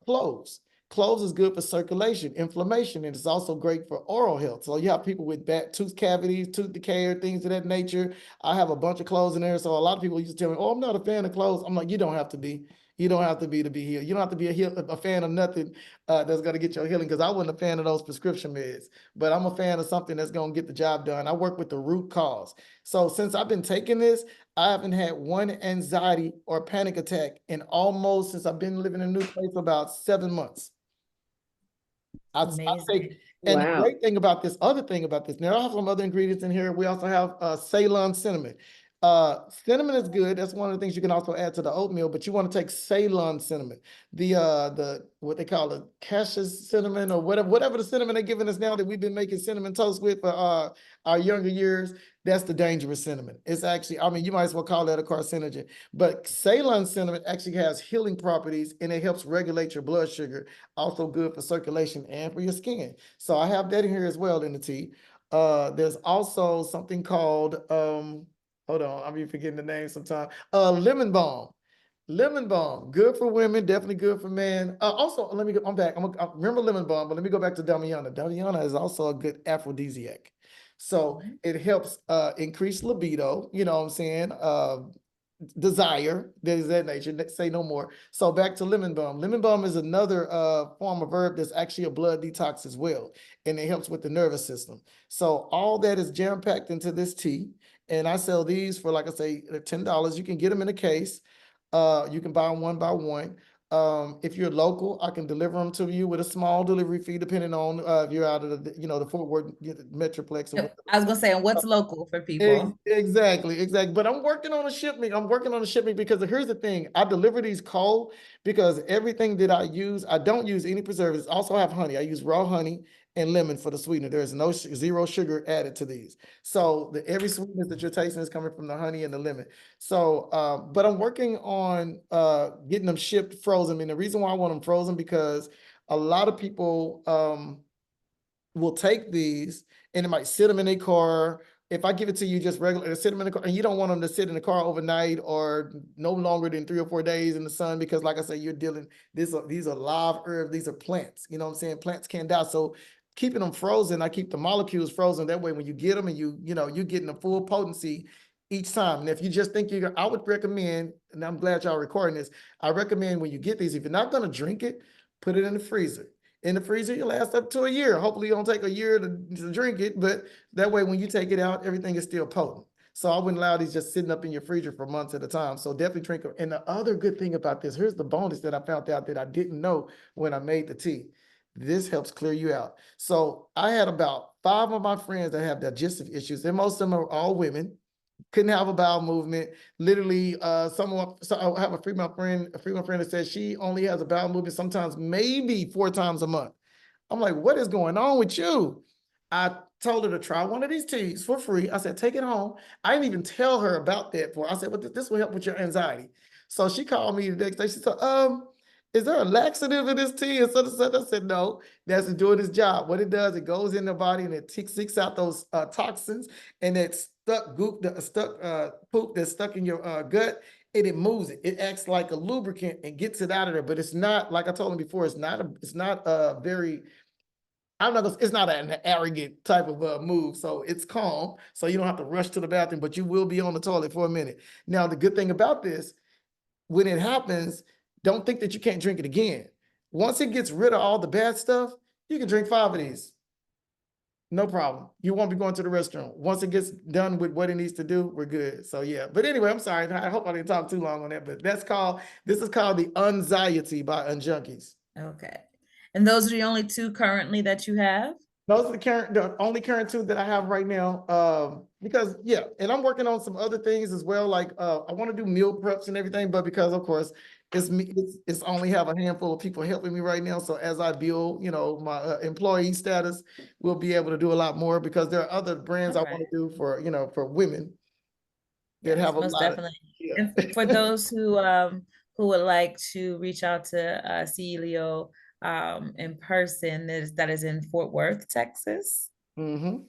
[SPEAKER 3] cloves. Cloves is good for circulation, inflammation, and it's also great for oral health. So you have people with bad tooth cavities, tooth decay, or things of that nature. I have a bunch of cloves in there. So a lot of people used to tell me, "Oh, I'm not a fan of cloves." I'm like, you don't have to be. You don't have to be healed. You don't have to be a fan of nothing that's going to get your healing, because I wasn't a fan of those prescription meds, but I'm a fan of something that's going to get the job done. I work with the root cause. So since I've been taking this, I haven't had one anxiety or panic attack since I've been living in a new place, about 7 months. I
[SPEAKER 2] Amazing.
[SPEAKER 3] and the
[SPEAKER 1] Wow.
[SPEAKER 3] great thing about this, now I have some other ingredients in here. We also have Ceylon cinnamon. Cinnamon is good. That's one of the things you can also add to the oatmeal, but you want to take Ceylon cinnamon, the what they call it, cashew cinnamon, or whatever the cinnamon they're giving us now that we've been making cinnamon toast with for our younger years. That's the dangerous cinnamon. It's actually, I mean, you might as well call that a carcinogen. But Ceylon cinnamon actually has healing properties, and it helps regulate your blood sugar. Also good for circulation and for your skin. So I have that in here as well in the tea. There's also something called hold on, I'll be forgetting the name sometime. Lemon balm. Lemon balm, good for women, definitely good for men. Also, let me go. I'm back. I remember lemon balm, but let me go back to Damiana. Damiana is also a good aphrodisiac. So it helps increase libido. You know what I'm saying? desire, that is that nature, say no more. So back to lemon balm. Lemon balm is another form of herb that's actually a blood detox as well, and it helps with the nervous system. So all that is jam packed into this tea, and I sell these for, like I say, $10. You can get them in a case. You can buy them one by one. If you're local, I can deliver them to you with a small delivery fee, depending on if you're out of the Fort Worth Metroplex or whatever.
[SPEAKER 2] I was gonna say, and what's local for people?
[SPEAKER 3] Exactly. But I'm working on a shipment. Because here's the thing. I deliver these cold because everything that I use, I don't use any preservatives. Also have honey. I use raw honey and lemon for the sweetener. There's no zero sugar added to these. So every sweetness that you're tasting is coming from the honey and the lemon. So, but I'm working on getting them shipped frozen. And the reason why I want them frozen, because a lot of people will take these and it might sit them in a car. If I give it to you just regular, sit them in the car, and you don't want them to sit in the car overnight or no longer than 3 or 4 days in the sun, because like I said, you're dealing, these are live herbs, these are plants, you know what I'm saying? Plants can't die. So keeping them frozen, I keep the molecules frozen. That way, when you get them and you're getting the full potency each time. And if you just think I would recommend, and I'm glad y'all recording this, I recommend when you get these, if you're not gonna drink it, put it in the freezer. In the freezer, you'll last up to a year. Hopefully you don't take a year to drink it, but that way when you take it out, everything is still potent. So I wouldn't allow these just sitting up in your freezer for months at a time. So definitely drink them. And the other good thing about this, here's the bonus that I found out that I didn't know when I made the tea. This helps clear you out. So I had about 5 of my friends that have digestive issues, and most of them are all women. Couldn't have a bowel movement. Literally, so I have a female friend that says she only has a bowel movement sometimes maybe 4 times a month. I'm like, what is going on with you? I told her to try one of these teas for free. I said, take it home. I didn't even tell her about that. I said, well, this will help with your anxiety. So she called me the next day. She said, is there a laxative in this tea? And so I said, no, that's doing its job. What it does, it goes in the body and it seeks out those toxins, and that stuck poop that's stuck in your gut, and it moves it. It acts like a lubricant and gets it out of there. But it's not, like I told him before, it's not very, it's not an arrogant type of move. So it's calm. So you don't have to rush to the bathroom, but you will be on the toilet for a minute. Now, the good thing about this, when it happens, don't think that you can't drink it again. Once it gets rid of all the bad stuff, you can drink 5 of these. No problem. You won't be going to the restroom. Once it gets done with what it needs to do, we're good. So yeah. But anyway, I'm sorry. I hope I didn't talk too long on that. But this is called the Anxiety by Unjunkies.
[SPEAKER 2] Okay. And those are the only 2 currently that you have?
[SPEAKER 3] Those are the only current 2 that I have right now. Because yeah, and I'm working on some other things as well. Like I want to do meal preps and everything, but because of course it's only have a handful of people helping me right now. So as I build, my employee status, we'll be able to do a lot more, because there are other brands I want to do for women that have a
[SPEAKER 2] most
[SPEAKER 3] lot
[SPEAKER 2] definitely.
[SPEAKER 3] Yeah.
[SPEAKER 2] And for those who would like to reach out to CEO in person, that is in Fort Worth, Texas.
[SPEAKER 3] Mm-hmm.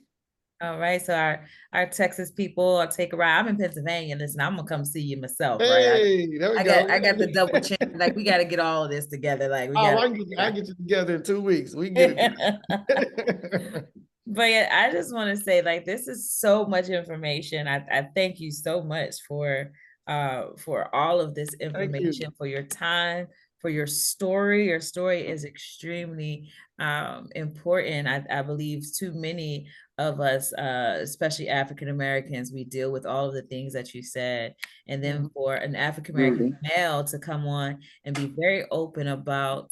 [SPEAKER 2] All right, so our Texas people, I'll take a ride. I'm in Pennsylvania. Listen, I'm gonna come see you myself, right?
[SPEAKER 3] Hey, there we go.
[SPEAKER 2] I got the double chin. Like, we got to get all of this together. Like, we got.
[SPEAKER 3] I get you together in 2 weeks. We can get it.
[SPEAKER 2] But yeah, I just want to say, like, this is so much information. I thank you so much for all of this information, for your time, for your story. Your story is extremely important. I believe too many of us, especially African Americans, we deal with all of the things that you said. And then for an African American male to come on and be very open about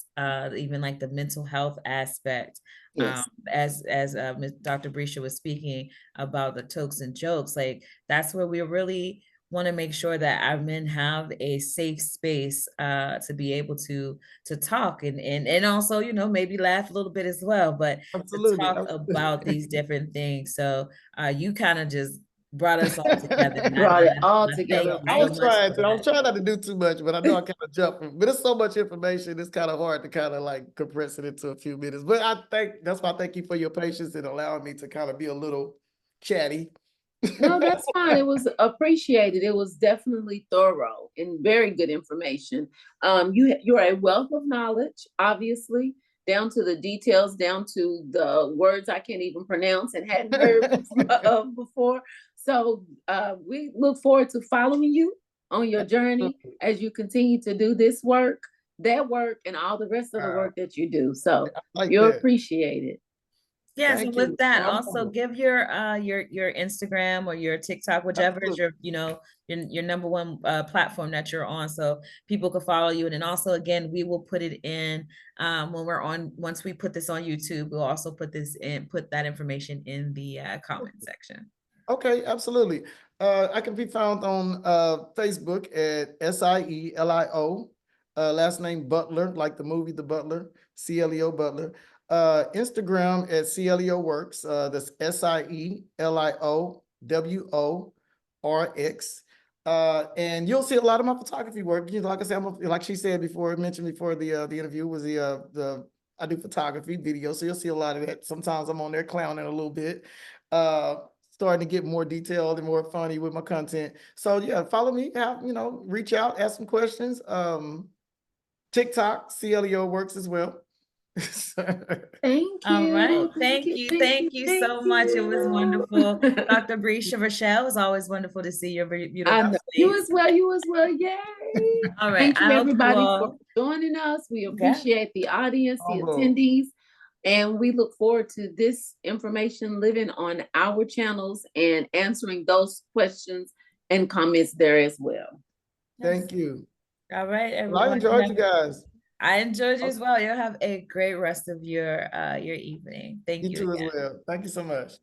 [SPEAKER 2] even like the mental health aspect.
[SPEAKER 3] Yes.
[SPEAKER 2] As Dr. Brescia was speaking about the tokes and jokes, like that's where we really want to make sure that our men have a safe space to be able to talk and also, maybe laugh a little bit as well, but to talk about these different things. So you kind of just brought us all together.
[SPEAKER 1] Brought it all together.
[SPEAKER 3] I was trying not to do too much, but I know I kind of jumped. But it's so much information, it's kind of hard to kind of like compress it into a few minutes. But that's why I thank you for your patience and allowing me to kind of be a little chatty.
[SPEAKER 1] No, that's fine. It was appreciated. It was definitely thorough and very good information. You're a wealth of knowledge, obviously, down to the details, down to the words I can't even pronounce and hadn't heard of before. So we look forward to following you on your journey as you continue to do this work, that work, and all the rest of the
[SPEAKER 3] Wow.
[SPEAKER 1] work that you do. So
[SPEAKER 3] I like
[SPEAKER 1] you're
[SPEAKER 3] that.
[SPEAKER 1] appreciated.
[SPEAKER 2] Yes, and
[SPEAKER 3] Thank
[SPEAKER 2] with
[SPEAKER 3] you.
[SPEAKER 2] that, also
[SPEAKER 3] Wonderful.
[SPEAKER 2] give your Instagram or your TikTok, whichever is
[SPEAKER 3] Absolutely.
[SPEAKER 2] your, your number one platform that you're on, so people can follow you. And then also, again, we will put it in when we're on, once we put this on YouTube, we'll also put this in, put that information in the comment section.
[SPEAKER 3] Okay, absolutely. I can be found on Facebook at SIELIO, last name Butler, like the movie The Butler, CLEO Butler. Instagram at CLEO Works, that's SIELIOWORX. And you'll see a lot of my photography work. You know, like I said, like she said before, mentioned before the interview was the I do photography, video, so you'll see a lot of that. Sometimes I'm on there clowning a little bit. Starting to get more detailed and more funny with my content. So yeah, follow me, reach out, ask some questions. TikTok, CLEO Works as well.
[SPEAKER 1] Thank
[SPEAKER 2] All right.
[SPEAKER 1] you. Thank you.
[SPEAKER 2] Thank you
[SPEAKER 1] Thank
[SPEAKER 2] so much. It was wonderful.
[SPEAKER 1] you.
[SPEAKER 2] Dr. Brescia Rochelle, it was always wonderful to see your
[SPEAKER 1] I
[SPEAKER 2] beautiful
[SPEAKER 1] know. You
[SPEAKER 2] face.
[SPEAKER 1] as well. You as well. Yay.
[SPEAKER 2] All right.
[SPEAKER 1] Thank you,
[SPEAKER 2] I hope you
[SPEAKER 1] everybody, for
[SPEAKER 2] all,
[SPEAKER 1] joining us. We
[SPEAKER 2] yeah.
[SPEAKER 1] appreciate the audience, the
[SPEAKER 3] Humble.
[SPEAKER 1] attendees, and we look forward to this information living on our channels and answering those questions and comments there as well.
[SPEAKER 3] Thank you.
[SPEAKER 2] All right,
[SPEAKER 3] Well, I
[SPEAKER 2] everyone.
[SPEAKER 3] enjoyed you guys.
[SPEAKER 2] I enjoyed you as well. You'll have a great rest of your evening. Thank
[SPEAKER 3] You
[SPEAKER 2] you
[SPEAKER 3] too as
[SPEAKER 2] again.
[SPEAKER 3] well. Thank you so much.